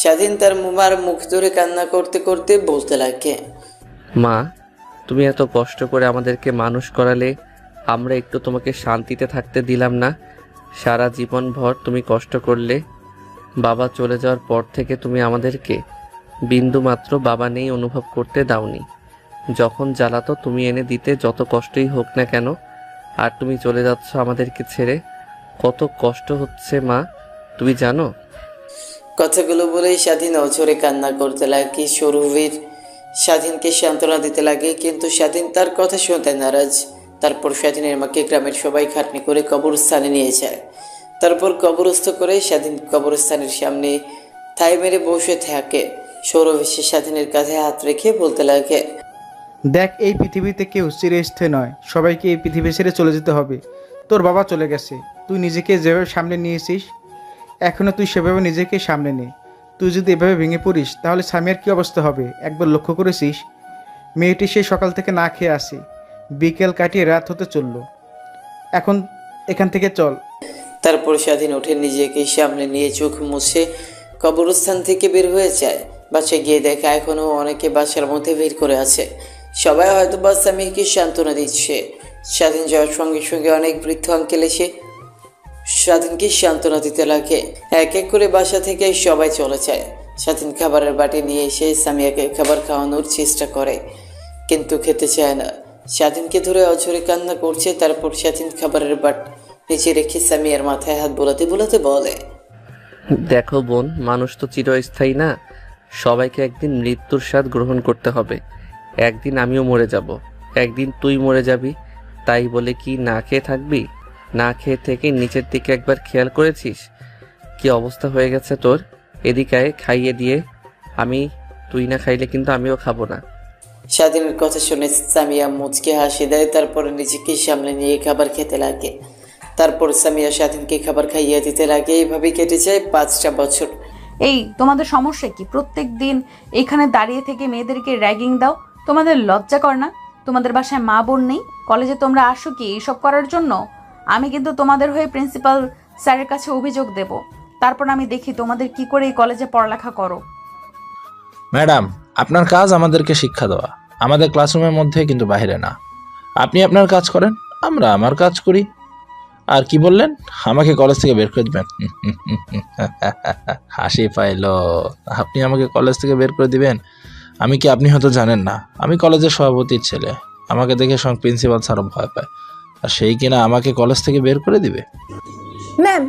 স্বাধীন তার মার মুখ ধরে কান্না করতে করতে বলতে লাগে, মা, তুমি এত কষ্ট করে আমাদেরকে মানুষ করালে, আমরা একটু তোমাকে শান্তিতে থাকতে দিলাম না। সারা জীবন ভর তুমি কষ্ট করলে। বাবা চলে যাওয়ার পর থেকে তুমি আমাদেরকে বিন্দুমাত্র বাবা নেই অনুভব করতে দাওনি। যখন জ্বালাতো তুমি এনে দিতে, যত কষ্টই হোক না কেন। আর তুমি চলে যাচ্ছ আমাদেরকে ছেড়ে। কত কষ্ট হচ্ছে মা, তুমি জানো? কথাগুলো বলেই স্বাধীন অঝরে কান্না করতে লাগে। সৌরভীর স্বাধীনকে সান্ত্বনা দিতে লাগে, কিন্তু স্বাধীন তার কথা শুনতে নারাজ। তারপর স্বাধীনের মাকে গ্রামের সবাই খাটনি করে কবরস্থানে নিয়ে যায়। তারপর কবরস্থ করে স্বাধীন কবরস্থানের সামনে ঠাই মেরে বসে থাকে। সৌরভ এসে স্বাধীনের কাঁধে হাত রেখে বলতে লাগে, দেখ, এই পৃথিবীতে কেউ চিরস্থায়ী নয়, সবাইকে এই পৃথিবী ছেড়ে চলে যেতে হবে। তোর বাবা চলে গেছে, তুই নিজেকে যেভাবে সামনে নিয়েছিস এখনও তুই সেভাবে নিজেকে সামনে নে। তুই যদি এভাবে ভেঙে পড়িস তাহলে সামিয়ার কী অবস্থা হবে একবার লক্ষ্য করেছিস? মেয়েটি সে সকাল থেকে না খেয়ে আসে, বিকেল কাটিয়ে রাত হতে চলল। এখন এখান থেকে চল। তারপর স্বাধীন উঠে নিজেকে সামনে নিয়ে চোখ মুছে কবরস্থান থেকে বের হয়ে যায়। বাসায় গিয়ে দেখে এখনও অনেকে বাসার মধ্যে ভিড় করে আছে। সবাই হয়তো বা স্বামীকে সান্ত্বনা দিচ্ছে। স্বাধীন যাওয়ার সঙ্গে সঙ্গে অনেক বৃদ্ধ আঙ্কেল এসে স্বাধীনকে সান্ত্বনা দিতে লাগে। এক এক করে বাসা থেকে সবাই চলে যায়। স্বাধীন খাবারের বাটি নিয়ে এসে সামিয়াকে খাবার খাওয়ানোর চেষ্টা করে, কিন্তু খেতে চায় না। স্বাধীনকে ধরে অঝরে কান্না করছে। তারপর স্বাধীন খাবারের বাট নিচে রেখে সামিয়ার মাথায় হাত বোলাতে বোলাতে বলে, দেখো বোন, মানুষ তো চিরস্থায়ী না। সবাইকে একদিন মৃত্যুর স্বাদ গ্রহণ করতে হবে। একদিন আমিও মরে যাব, একদিন তুই মরে যাবি। তাই বলে কি না খেয়ে থাকবি? না খেয়ে থেকে নিচের দিকে একবার খেয়াল করেছিস কি অবস্থা হয়ে গেছে তোর? এদিকে আয়, খাইয়ে দিয়ে। তুই না খাইলে কিন্তু আমিও খাবো না। স্বাধীনের কথা শুনে সামিয়া মুচকে হাসি দেয়। তারপর নিজেকে সামনে নিয়ে খাবার খেতে লাগে। তারপর সামিয়া স্বাধীনকে খাবার খাইয়ে দিতে লাগে। এইভাবেই কেটে যায় 5টা বছর। এই তোমাদের সমস্যা কি? প্রত্যেক দিন এখানে দাঁড়িয়ে থেকে মেয়েদেরকে র্যাগিং দাও। তোমাদের লজ্জা কর না? তোমাদের বাসায় মা বোন নেই? কলেজে তোমরা আসো কি এইসব করার জন্য? আমি কিন্তু তোমাদের হয়ে প্রিন্সিপাল স্যারের কাছে অভিযোগ দেব। তারপর আমি দেখি তোমাদের কি করে এই কলেজে পড়ালেখা করো। ম্যাডাম, আপনার কাজ আমাদেরকে শিক্ষা দেওয়া, আমাদের ক্লাসরুমের মধ্যে, কিন্তু বাইরে না। আপনি আপনার কাজ করেন, আমরা আমার কাজ করি। আর কি বললেন? আমাকে কলেজ থেকে বের করে দিবেন? হাসি পাইল। আপনি আমাকে কলেজ থেকে বের করে দিবেন? আমি কি, আপনি হয়তো জানেন না, আমি কলেজের সভাপতির ছেলে। আমাকে দেখে সঙ্গ প্রিন্সিপাল স্যারও ভয় পায়। আর সেই কিনা আমাকে কলেজ থেকে বের করে দিবে? ম্যাম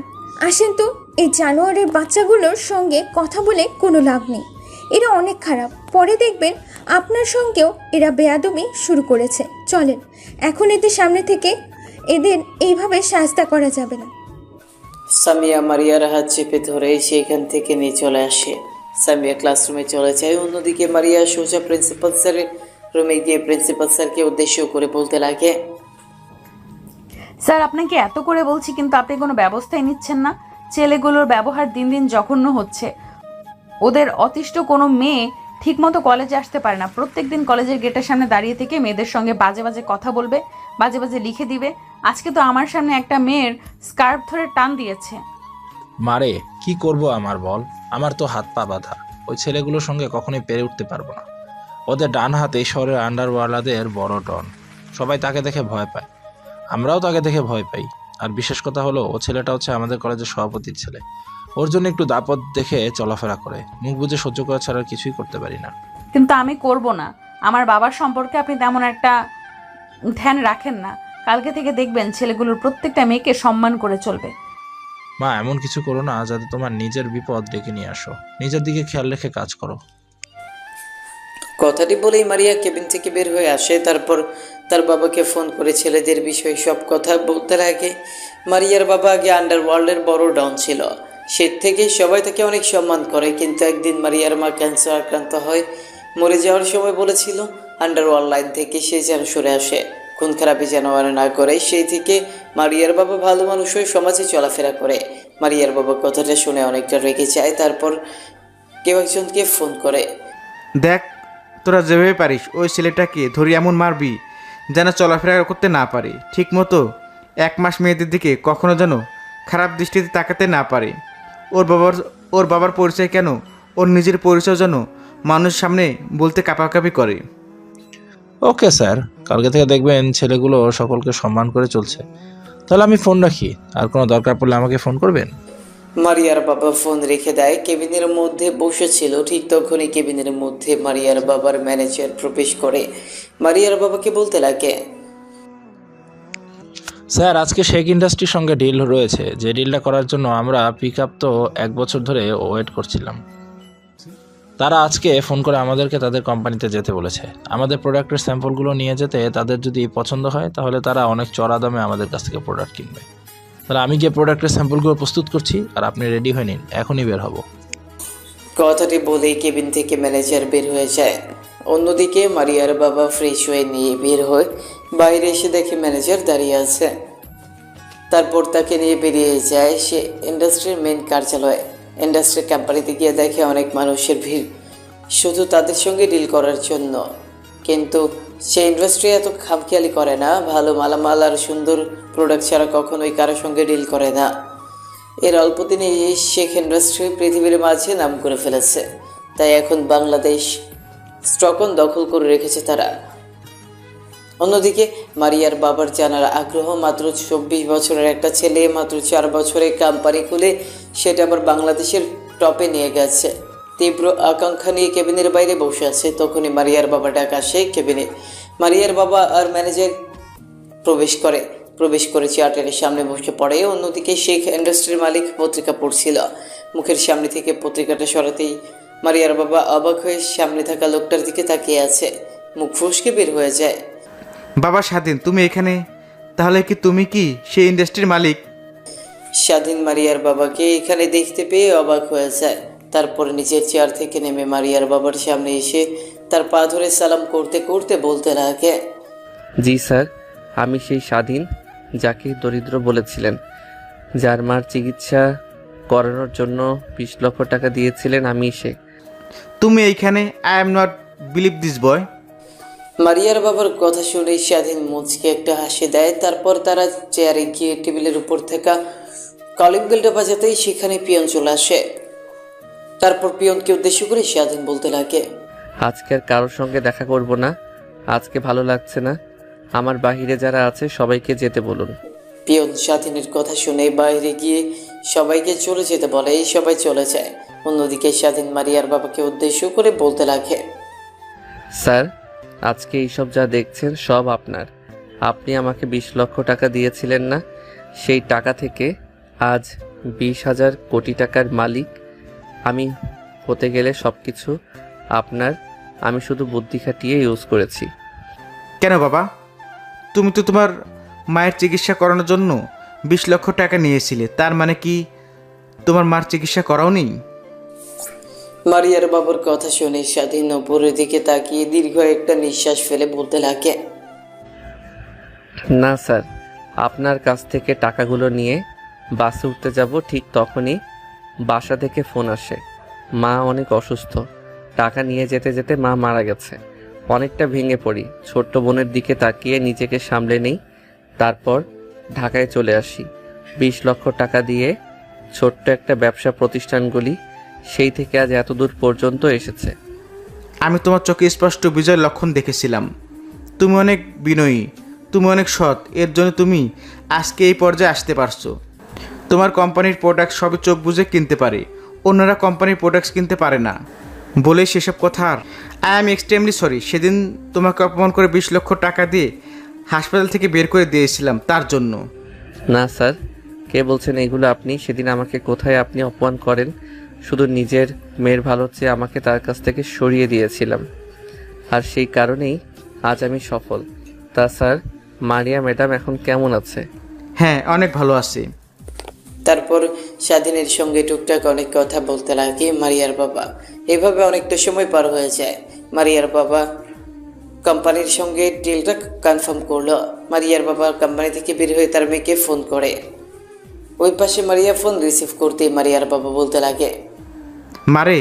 আসেন তো, এই জানোয়ারের বাচ্চাগুলোর সঙ্গে কথা বলে কোনো লাভ নেই। এরা অনেক খারাপ। পরে দেখবেন আপনার সঙ্গেও এরা বেয়াদবি শুরু করেছে। চলেন এখন এদের সামনে থেকে, এদের এইভাবে শাস্তা করা যাবে না। সামিয়া মারিয়ার হাত চেপে ধরে সেখান থেকে নিয়ে চলে আসে। সামিয়া ক্লাসরুমে চলে যায়। অন্যদিকে মারিয়া সোজা প্রিন্সিপাল স্যারের রুমে গিয়ে প্রিন্সিপাল স্যারকে উদ্দেশ্য করে বলতে লাগে, স্যার, আপনাকে এত করে বলছি কিন্তু আপনি কোনো ব্যবস্থাই নিচ্ছেন না। ছেলেগুলোর ব্যবহার দিন দিন জঘন্য হচ্ছে। ওদের অতিষ্ঠ কোনো মেয়ে ঠিকমতো কলেজে আসতে পারে না। প্রত্যেকদিন কলেজের গেটের সামনে দাঁড়িয়ে থেকে মেয়েদের সঙ্গে বাজে বাজে কথা বলবে, বাজে বাজে লিখে দিবে। আজকে তো আমার সামনে একটা মেয়ের স্কার্ফ ধরে টান দিয়েছে। মারে, কি করব আমার বল? আমার তো হাত পা বাঁধা। ওই ছেলেগুলোর সঙ্গে কখনোই পেরে উঠতে পারবো না। ওদের ডান হাতে শহরের আন্ডারওয়ালাদের বড় ডন। সবাই তাকে দেখে ভয় পায়, আমরাও তাকে দেখে ভয় পাই। আর বিশেষ কথা হলো, ও ছেলেটা হচ্ছে আমাদের কলেজের সভাপতির ছেলে। ওর জন্য একটু দাপট দেখে চলাফেরা করে। মুখ বুঝে সহ্য করা ছাড়া আর কিছুই করতে পারি না। কিন্তু আমি করব না। আমার বাবার সম্পর্কে আপনি তেমন একটা ধ্যান রাখেন না। কালকে থেকে দেখবেন ছেলেগুলোর প্রত্যেকটা মেয়েকে সম্মান করে চলবে। মা, এমন কিছু করো না যাতে তোমার নিজের বিপদ ডেকে নিয়ে আসো। নিজের দিকে খেয়াল রেখে কাজ করো। কথাটি বলেই মারিয়া কেবিন থেকে বের হয়ে আসে। তারপর তার বাবাকে ফোন করে ছেলেদের বিষয়ে সব কথা বলতে লাগে। মারিয়ার বাবা আগে আন্ডারওয়ার্ল্ডের বড় ডন ছিল। সে থেকে সবাই তাকে অনেক সম্মান করে। কিন্তু একদিন মারিয়ার মা ক্যান্সার আক্রান্ত হয়। মরে যাওয়ার সময় বলেছিল আন্ডারওয়ার্ল্ড লাইন থেকে সে যেন সরে আসে, খুন খারাপি যেন আর না করে। সেই থেকে মারিয়ার বাবা ভালো মানুষ হয়ে সমাজে চলাফেরা করে। মারিয়ার বাবা কথাটা শুনে অনেকটা রেগে যায়। তারপর কেউ একজনকে ফোন করে, দেখ, তোরা যেভাবে পারিস ওই ছেলেটাকে ধরে এমন মারবি যেন চলাফেরা করতে না পারে, ঠিকমতো 1 মাস মেয়েদের দিকে কখনো যেন খারাপ দৃষ্টিতে তাকাতে না পারে। ওর বাবার পরিচয় কেন, ওর নিজের পরিচয় যেন মানুষের সামনে বলতে কাঁপাকাঁপি করে। ওকে স্যার, কালকে থেকে দেখবেন ছেলেগুলো সকলকে সম্মান করে চলছে। তাহলে আমি ফোন রাখি, আর কোনো দরকার পড়লে আমাকে ফোন করবেন। মারিয়ার বাবা ফোন রেখে দেয়। কেবিনের মধ্যে বসেছিল, ঠিক তখনই কেবিনের মধ্যে মারিয়ার বাবার ম্যানেজার প্রবেশ করে মারিয়ার বাবাকে বলতে লাগে, স্যার, আজকে শেখ ইন্ডাস্ট্রির সঙ্গে ডিল রয়েছে। যে ডিলটা করার জন্য আমরা পিক আপ তো 1 বছর ধরে ওয়েট করছিলাম। তারা আজকে ফোন করে আমাদেরকে তাদের কোম্পানিতে যেতে বলেছে। আমাদের প্রোডাক্টের স্যাম্পলগুলো নিয়ে যেতে তাদের যদি পছন্দ হয় তাহলে তারা অনেক চড়া দামে আমাদের কাছ থেকে প্রোডাক্ট কিনবে। তাহলে আমি গিয়ে প্রোডাক্টের স্যাম্পলগুলো প্রস্তুত করছি, আর আপনি রেডি হয়ে নিন, এখনই বের হব। কথাটি বলেই কেবিন থেকে ম্যানেজার বের হয়ে যায়। অন্যদিকে মারিয়ার বাবা ফ্রেশ হয়ে নিয়ে বের হয়ে বাইরে এসে দেখে ম্যানেজার দাঁড়িয়ে আছে। তারপর তাকে নিয়ে বেরিয়ে যায় সে ইন্ডাস্ট্রির মেন কার্যালয়ে। ইন্ডাস্ট্রির কোম্পানিতে গিয়ে দেখে অনেক মানুষের ভিড় শুধু তাদের সঙ্গে ডিল করার জন্য। কিন্তু সে ইন্ডাস্ট্রি এত খামখেয়ালি করে না, ভালো মালামাল আর সুন্দর প্রোডাক্ট ছাড়া কখনোই কারোর সঙ্গে ডিল করে না। এর অল্প দিনে শেখ ইন্ডাস্ট্রি পৃথিবীর মাঝে নাম করে ফেলেছে, তাই এখন বাংলাদেশ স্টকন দখল করে রেখেছে তারা। অন্যদিকে মারিয়ার বাবার জানার আগ্রহ, মাত্র 24 বছরের একটা ছেলে মাত্র 4 বছরে কোম্পানি খুলে সেটা আবার বাংলাদেশের টপে নিয়ে গেছে। তীব্র আকাঙ্ক্ষা নিয়ে কেবিনের বাইরে বসে আছে। তখনই মারিয়ার বাবা ডাক আসে কেবিনে। মারিয়ার বাবা আর ম্যানেজার প্রবেশ করে চেয়ারটার সামনে বসে পড়ে। অন্যদিকে শেখ ইন্ডাস্ট্রির মালিক পত্রিকা পড়ছিল। মুখের সামনে থেকে পত্রিকাটা সরাতেই মারিয়ার বাবা অবাক হয়ে সামনে থাকা লোকটার দিকে তাকিয়ে আছে। মুখ ফসকে বের হয়ে যায়, বাবা স্বাধীন, তুমি এখানে? তাহলে কি তুমি কি সেই ইন্ডাস্ট্রির মালিক? স্বাধীন মারিয়ার বাবাকে এখানে দেখতে পেয়ে অবাক হয়ে যায়। তারপর নিজের চেয়ার থেকে নেমে মারিয়ার বাবার সামনে এসে তার পা ধরে সালাম করতে করতে বলতে লাগে, জি স্যার, আমি সেই স্বাধীন যাকে দরিদ্র বলেছিলেন, যার মার চিকিৎসা করানোর জন্য 20 লক্ষ টাকা দিয়েছিলেন, আমি সে। তুমি এইখানে? I am not believe this boy. মারিয়ার বাবার কথা শুনে স্বাধীন মুচকে একটা হাসি দেয়। তারপর তারা চেয়ারে গিয়ে টেবিলের উপর থাকা কলিং বেলটা বাজাতেই সেখানে পিয়ন চলে আসে। তারপর পিয়নকে উদ্দেশ্য করে স্বাধীন বলতে লাগে, আজকে আর কারোর সঙ্গে দেখা করব না, আজকে ভালো লাগছে না। আমার বাহিরে যারা আছে সবাইকে যেতে বলুন। পিয়ন স্বাধীনের কথা শুনে বাইরে গিয়ে সবাইকে চলে যেতে বলে। সবাই চলে যায়। অন্যদিকে স্বাধীন মারিয়ার বাবাকে উদ্দেশ্য করে বলতে লাগে, স্যার, আজকে এইসব যা দেখছেন সব আপনার। আপনি আমাকে 20 লক্ষ টাকা দিয়েছিলেন না? সেই টাকা থেকে আজ 20,000 কোটি টাকার মালিক আমি হতে গেলে সব কিছু আপনার। আমি শুধু বুদ্ধি খাটিয়ে ইউজ করেছি। কেন বাবা? তুমি তো তোমার মায়ের চিকিৎসা করানোর জন্য 20 লক্ষ টাকা নিয়েছিলে, তার মানে কি তোমার মার চিকিৎসা করাওনি? মারিয়ার বাবার কথা শুনে স্বাধীন উপরের দিকে তাকিয়ে দীর্ঘ একটা নিঃশ্বাস ফেলে বলতে লাগে, না স্যার, আপনার কাছ থেকে টাকাগুলো নিয়ে বাসে উঠতে যাব, ঠিক তখনই বাসা থেকে ফোন আসে মা অনেক অসুস্থ, টাকা নিয়ে যেতে যেতে মা মারা গেছে। অনেকটা ভেঙে পড়ি, ছোট্ট বোনের দিকে তাকিয়ে নিজেকে সামলে নেই। তারপর ঢাকায় চলে আসি 20 লক্ষ টাকা দিয়ে। ছোট্ট একটা ব্যবসা প্রতিষ্ঠানগুলি সেই থেকে আজ এত দূর পর্যন্ত এসেছে। আমি তোমার চোখে স্পষ্ট বিজয়ের লক্ষণ দেখেছিলাম। তুমি অনেক বিনয়ী, তুমি অনেক সৎ, এর জন্য তুমি আজকে এই পর্যায়ে আসতে পারছো। তোমার কোম্পানির প্রোডাক্ট সবই চোখ বুঝে কিনতে পারে, অন্যরা কোম্পানির প্রোডাক্টস কিনতে পারে না বলে সেসব কথা। আর আই এম এক্সট্রিমলি সরি, সেদিন তোমাকে অপমান করে 20 লক্ষ টাকা দিয়ে হাসপাতাল থেকে বের করে দিয়েছিলাম তার জন্য। না স্যার, কে বলছেন এগুলো আপনি? সেদিন আমাকে কোথায় আপনি অপমান করেন? শুধু নিজের মেয়ের ভালো চেয়ে আমাকে তার কাছ থেকে সরিয়ে দিয়েছিলাম, আর সেই কারণেই আজ আমি সফল। তা স্যার, মারিয়া ম্যাডাম এখন কেমন আছে? হ্যাঁ, অনেক ভালো আছে। তারপর স্বাধীনের সঙ্গে টুকটাক অনেক কথা বলতে লাগে মারিয়ার বাবা। এভাবে অনেকটা সময় পার হয়ে যায়। মারিয়ার বাবা কোম্পানির সঙ্গে ডিলটা কনফার্ম করলো। মারিয়ার বাবা কোম্পানি থেকে বের হয়ে তার মেয়েকে ফোন করে। ওই পাশে মারিয়া ফোন রিসিভ করতেই মারিয়ার বাবা বলতে লাগে, মারে,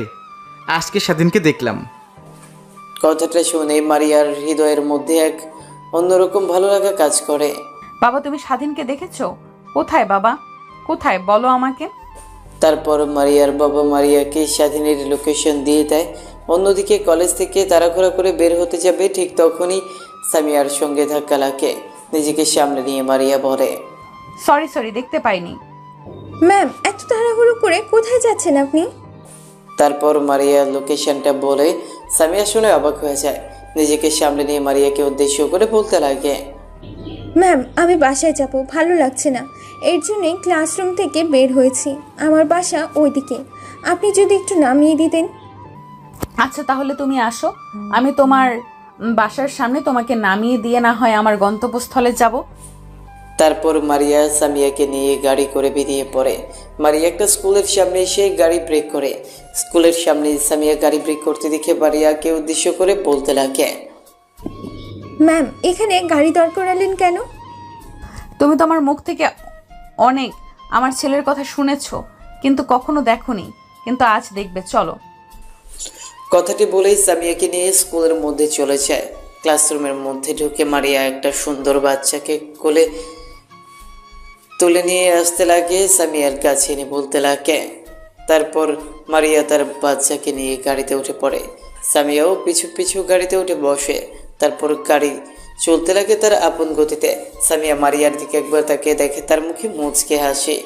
আজকে স্বাধীনকে দেখলাম। কথাটা শুনে মারিয়ার হৃদয়ের মধ্যে এক অন্যরকম ভালো লাগা কাজ করে। বাবা তুমি স্বাধীনকে দেখেছো? কোথায় বাবা, কোথায় বলো আমাকে। তারপর মারিয়ার বাবা মারিয়াকে স্বাধীনের লোকেশন দিয়ে দেয়। অন্যদিকে কলেজ থেকে তাড়াহুড়া করে বের হতে যাবে, ঠিক তখনই সামিয়ার সঙ্গে ধাক্কা লাগে। নিজেকে সামনে নিয়ে মারিয়া বলে, সরি দেখতে পাইনি। ম্যাম, এত তাড়াহুড়ো করে কোথায় যাচ্ছেন আপনি? তারপর মারিয়া লোকেশনটা বলে সামিয়া শুনে অবাক হয়ে যায়। নিজেকে সামনে নিয়ে মারিয়াকে উদ্দেশ্য করে বলতে লাগে, ম্যাম, আমি বাসায় যাব, ভালো লাগছে না, এর জন্যই ক্লাসরুম থেকে বের হয়েছি। আমার বাসা ওইদিকে, আপনি যদি একটু নামিয়ে দিতেন। আচ্ছা তাহলে তুমি আসো, আমি তোমার বাসার সামনে তোমাকে নামিয়ে দিয়ে না হয় আমার গন্তব্যস্থলে যাব। তারপর মারিয়া সামিয়াকে নিয়ে গাড়ি করে বেরিয়ে পড়ে। মারিয়া একটা স্কুলের সামনে এসে গাড়ি ব্রেক করে। স্কুলের সামনে সামিয়া গাড়ি ব্রেক করতে দেখে মারিয়াকে উদ্দেশ্য করে বলতে লাগে, ম্যাম, এখানে গাড়ি দাঁড় করালেন কেন? তুমি তো আমার মুখ থেকে অনেক আমার ছেলের কথা শুনেছো, কিন্তু কখনো দেখোনি, কিন্তু আজ দেখবে, চলো। কথাটি বলেই সামিয়াকে নিয়ে স্কুলের মধ্যে চলে যায়। ক্লাসরুমের মধ্যে ঢুকে মারিয়া একটা সুন্দর বাচ্চাকে কোলে তুলে নিয়ে আসতে লাগে, সামিয়ার কাছে এনে বলতে লাগে। তারপর মারিয়া তার বাচ্চাকে নিয়ে গাড়িতে উঠে পড়ে। সামিয়াও পিছু পিছু গাড়িতে উঠে বসে। তারপর গাড়ি চলতে লাগে তার আপন গতিতে। সামিয়া মারিয়ার দিকে একবার তাকিয়ে দেখে, তার মুখে মুচকে হাসি।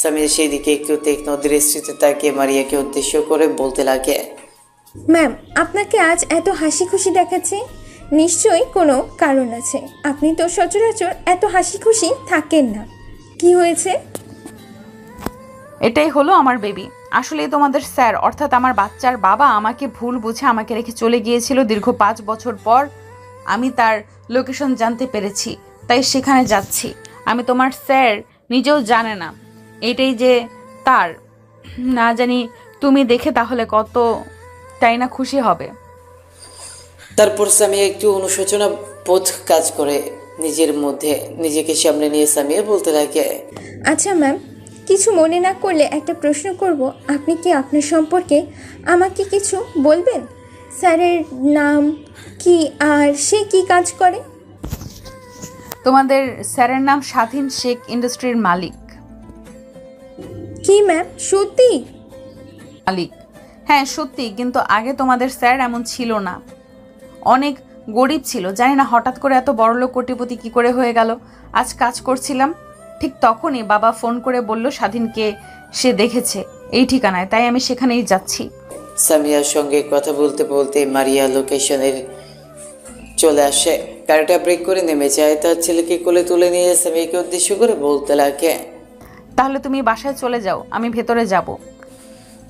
সামিয়া সেই দিকে একটু তীক্ষ্ণ দৃষ্টিতে তাকিয়ে মারিয়াকে উদ্দেশ্য করে বলতে লাগে, ম্যাম, আপনাকে আজ এত হাসি খুশি দেখাচ্ছে, নিশ্চয়ই কোনো কারণ আছে। আপনি তো সচরাচর এত হাসি খুশি থাকেন না, কি হয়েছে? এটাই হলো আমার বেবি। আসলে তোমাদের স্যার অর্থাৎ আমার বাচ্চার বাবা আমাকে ভুল বুঝে আমাকে রেখে চলে গিয়েছিল দীর্ঘ 5 বছর পর। আমি তার লোকেশন জানতে পেরেছি, তাই সেখানে যাচ্ছি। আমি তোমার স্যার নিজেও জানে না এটাই যে তার, না জানি তুমি দেখে তাহলে কতটাই না খুশি হবে। তারপর সামিয়া একটু অনুশোচনা বোধ কাজ করে নিজের মধ্যে। নিজেকে সামনে নিয়ে সামিয়া বলতে লাগে, আচ্ছা ম্যাম, কিছু মনে না করলে একটা প্রশ্ন করব। আপনি কি আপনার সম্পর্কে আমাকে কিছু বলবেন? স্যারের নাম কি আর সে কি কাজ করে? তোমাদের স্যারের নাম স্বাধীন শেখ, ইন্ডাস্ট্রির মালিক। কি ম্যাম, সত্যি? মালিক, হ্যাঁ সত্যি, কিন্তু আগে তোমাদের স্যার এমন ছিল না, অনেক গরিব ছিল। জানি না হঠাৎ করে এত বড়লোক কোটিপতি কি করে হয়ে গেল। আজ কাজ করছিলাম, ঠিক তখনই বাবা ফোন করে বলল স্বাধীনকে সে দেখেছে এই ঠিকানায়, তাই আমি সেখানেই যাচ্ছি। সামিয়ার সঙ্গে কথা বলতে বলতে মারিয়া লোকেশনের চলে আসে। গাড়িটা ব্রেক করে নেমে যায়। তার ছেলেকে কোলে তুলে নিয়ে সামিয়াকে উদ্দেশ্য করে বলতে লাগে, তাহলে তুমি বাসায় চলে যাও, আমি ভেতরে যাব।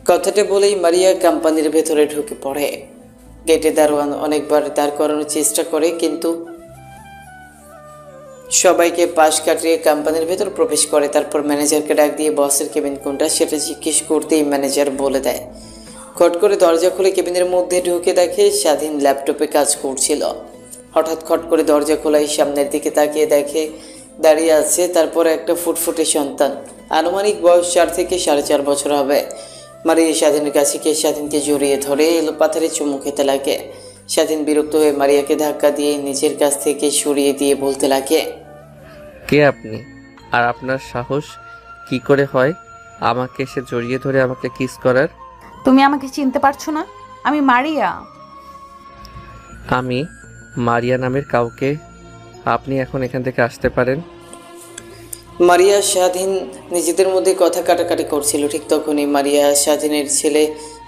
কথাটা বলেই মারিয়া কোম্পানির ভেতরে ঢুকে পড়ে। গেটে দারোয়ান অনেকবার দাঁড় করানোর চেষ্টা করে, কিন্তু সবাইকে পাশ কাটিয়ে কোম্পানির ভেতর প্রবেশ করে। তারপর ম্যানেজারকে ডাক দিয়ে বসের কেবিন কোনটা সেটা জিজ্ঞেস করতেই ম্যানেজার বলে দেয়। খট করে দরজা খুলে কেবিনের মধ্যে ঢুকে দেখে স্বাধীন ল্যাপটপে কাজ করছিল। হঠাৎ খট করে দরজা খোলাই সামনের দিকে তাকিয়ে দেখে দাঁড়িয়ে আছে তারপর একটা ফুটফুটে সন্তান। আনুমানিক বয়স 4 থেকে 4.5 বছর হবে। মারিয়া স্বাধীনের কাছে গিয়ে স্বাধীনকে জড়িয়ে ধরে এলো পাথরে চুমু খেতে লাগে। স্বাধীন বিরক্ত হয়ে মারিয়াকে ধাক্কা দিয়ে নিজের কাছ থেকে সরিয়ে দিয়ে বলতে লাগে, কে আপনি? আর আপনার সাহস কি করে হয় আমাকে এসে জড়িয়ে ধরে আমাকে কিস করার? তুমি আমাকে চিনতে পারছো না? আমি মারিয়া। আমি মারিয়া নামের কাউকে? আপনি এখন এখান থেকে আসতে পারেন। মারিয়া স্বাধীন নিজেদের মধ্যে কথা কাটাকাটি করছিল। ঠিক তখনই মারিয়া স্বাধীনের ছেলে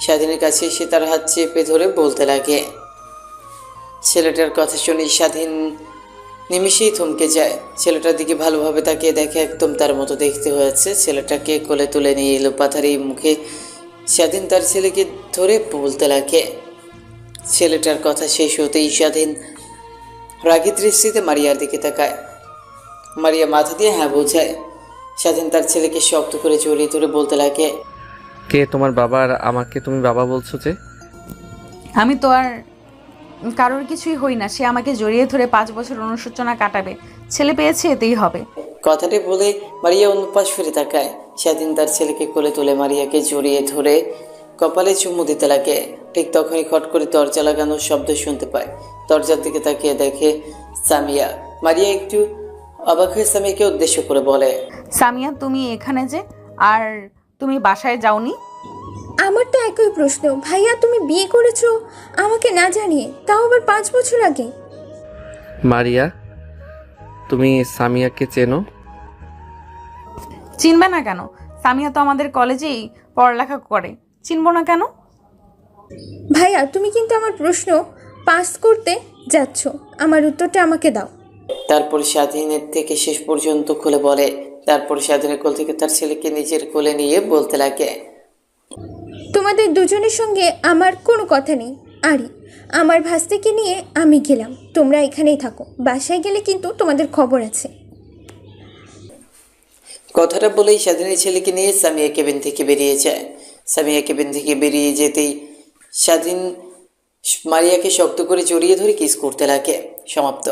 স্বাধীনের কাছে এসে তার হাত চেপে ধরে বলতে লাগে। ছেলেটার কথা শুনে স্বাধীন নিমিষেই থমকে যায়। ছেলেটার দিকে ভালোভাবে তাকিয়ে দেখে একদম তার মতো দেখতে হয়েছে। ছেলেটাকে কোলে তুলে নিয়ে এলো পাথারি মুখে স্বাধীন তার ছেলেকে ধরে বলতে লাগে। ছেলেটার কথা শেষ হতেই স্বাধীন রাগী দৃষ্টিতে মারিয়ার দিকে তাকায়। মারিয়া মাথা দিয়ে হ্যাঁ বোঝায়। স্বাধীন তার ছেলেকে শক্ত করে জড়িয়ে ধরে বলতে লাগে, কে তোমার বাবা আর আমাকে তুমি বাবা বলছো যে? আমি তো আর কারোর কিছুই হই না। সে আমাকে জড়িয়ে ধরে 5 বছর অনুশোচনা কাটাবে, ছেলে পেয়েছে এতেই হবে। কথাটি বলে মারিয়া অন্য পাশ ফিরে তাকায়। স্বাধীন তার ছেলেকে কোলে তুলে মারিয়াকে জড়িয়ে ধরে কপালে চুমু দিতে লাগে। ঠিক তখনই খট করে দরজা লাগানোর শব্দ শুনতে পায়। দরজার দিকে তাকিয়ে দেখে সামিয়া। মারিয়া একটু অবাক হয়ে সামিয়াকে উদ্দেশ্য করে বলে, সামিয়া তুমি এখানে যে, আর তুমি বাসায় যাওনি? আমার তো একই প্রশ্ন, ভাইয়া তুমি বিয়ে করেছো আমাকে না জানিয়ে, তাও আবার 5 বছর আগে। মারিয়া, তুমি সামিয়াকে চেনো? চিনবে না কেন? সামিয়া তো আমাদের কলেজেই পড়ালেখা করে, চিনবো না কেন? ভাইয়া তুমি কিন্তু আমার প্রশ্ন পাস করতে যাচ্ছ, আমার উত্তরটা আমাকে দাও। তারপর স্বাধীনের থেকে শেষ পর্যন্ত খুলে বলে। তারপর স্বাধীনের কোল থেকে তার ছেলেকে নিজের কোলে নিয়ে বলতে লাগে, তোমাদের দুজনের সঙ্গে আমার কোনো কথা নেই। আরে আমার ভাস্তিকে নিয়ে আমি গেলাম, তোমরা এখানেই থাকো, বাসায় গেলে কিন্তু তোমাদের খবর আছে। কথাটা বলেই স্বাধীনের ছেলেকে নিয়ে সামিয়া কেবিন থেকে বেরিয়ে যায়। সামিয়া কেবিন থেকে বেরিয়ে যেতেই স্বাধীন মারিয়াকে শক্ত করে জড়িয়ে ধরে কিস করতে লাগে। সমাপ্ত।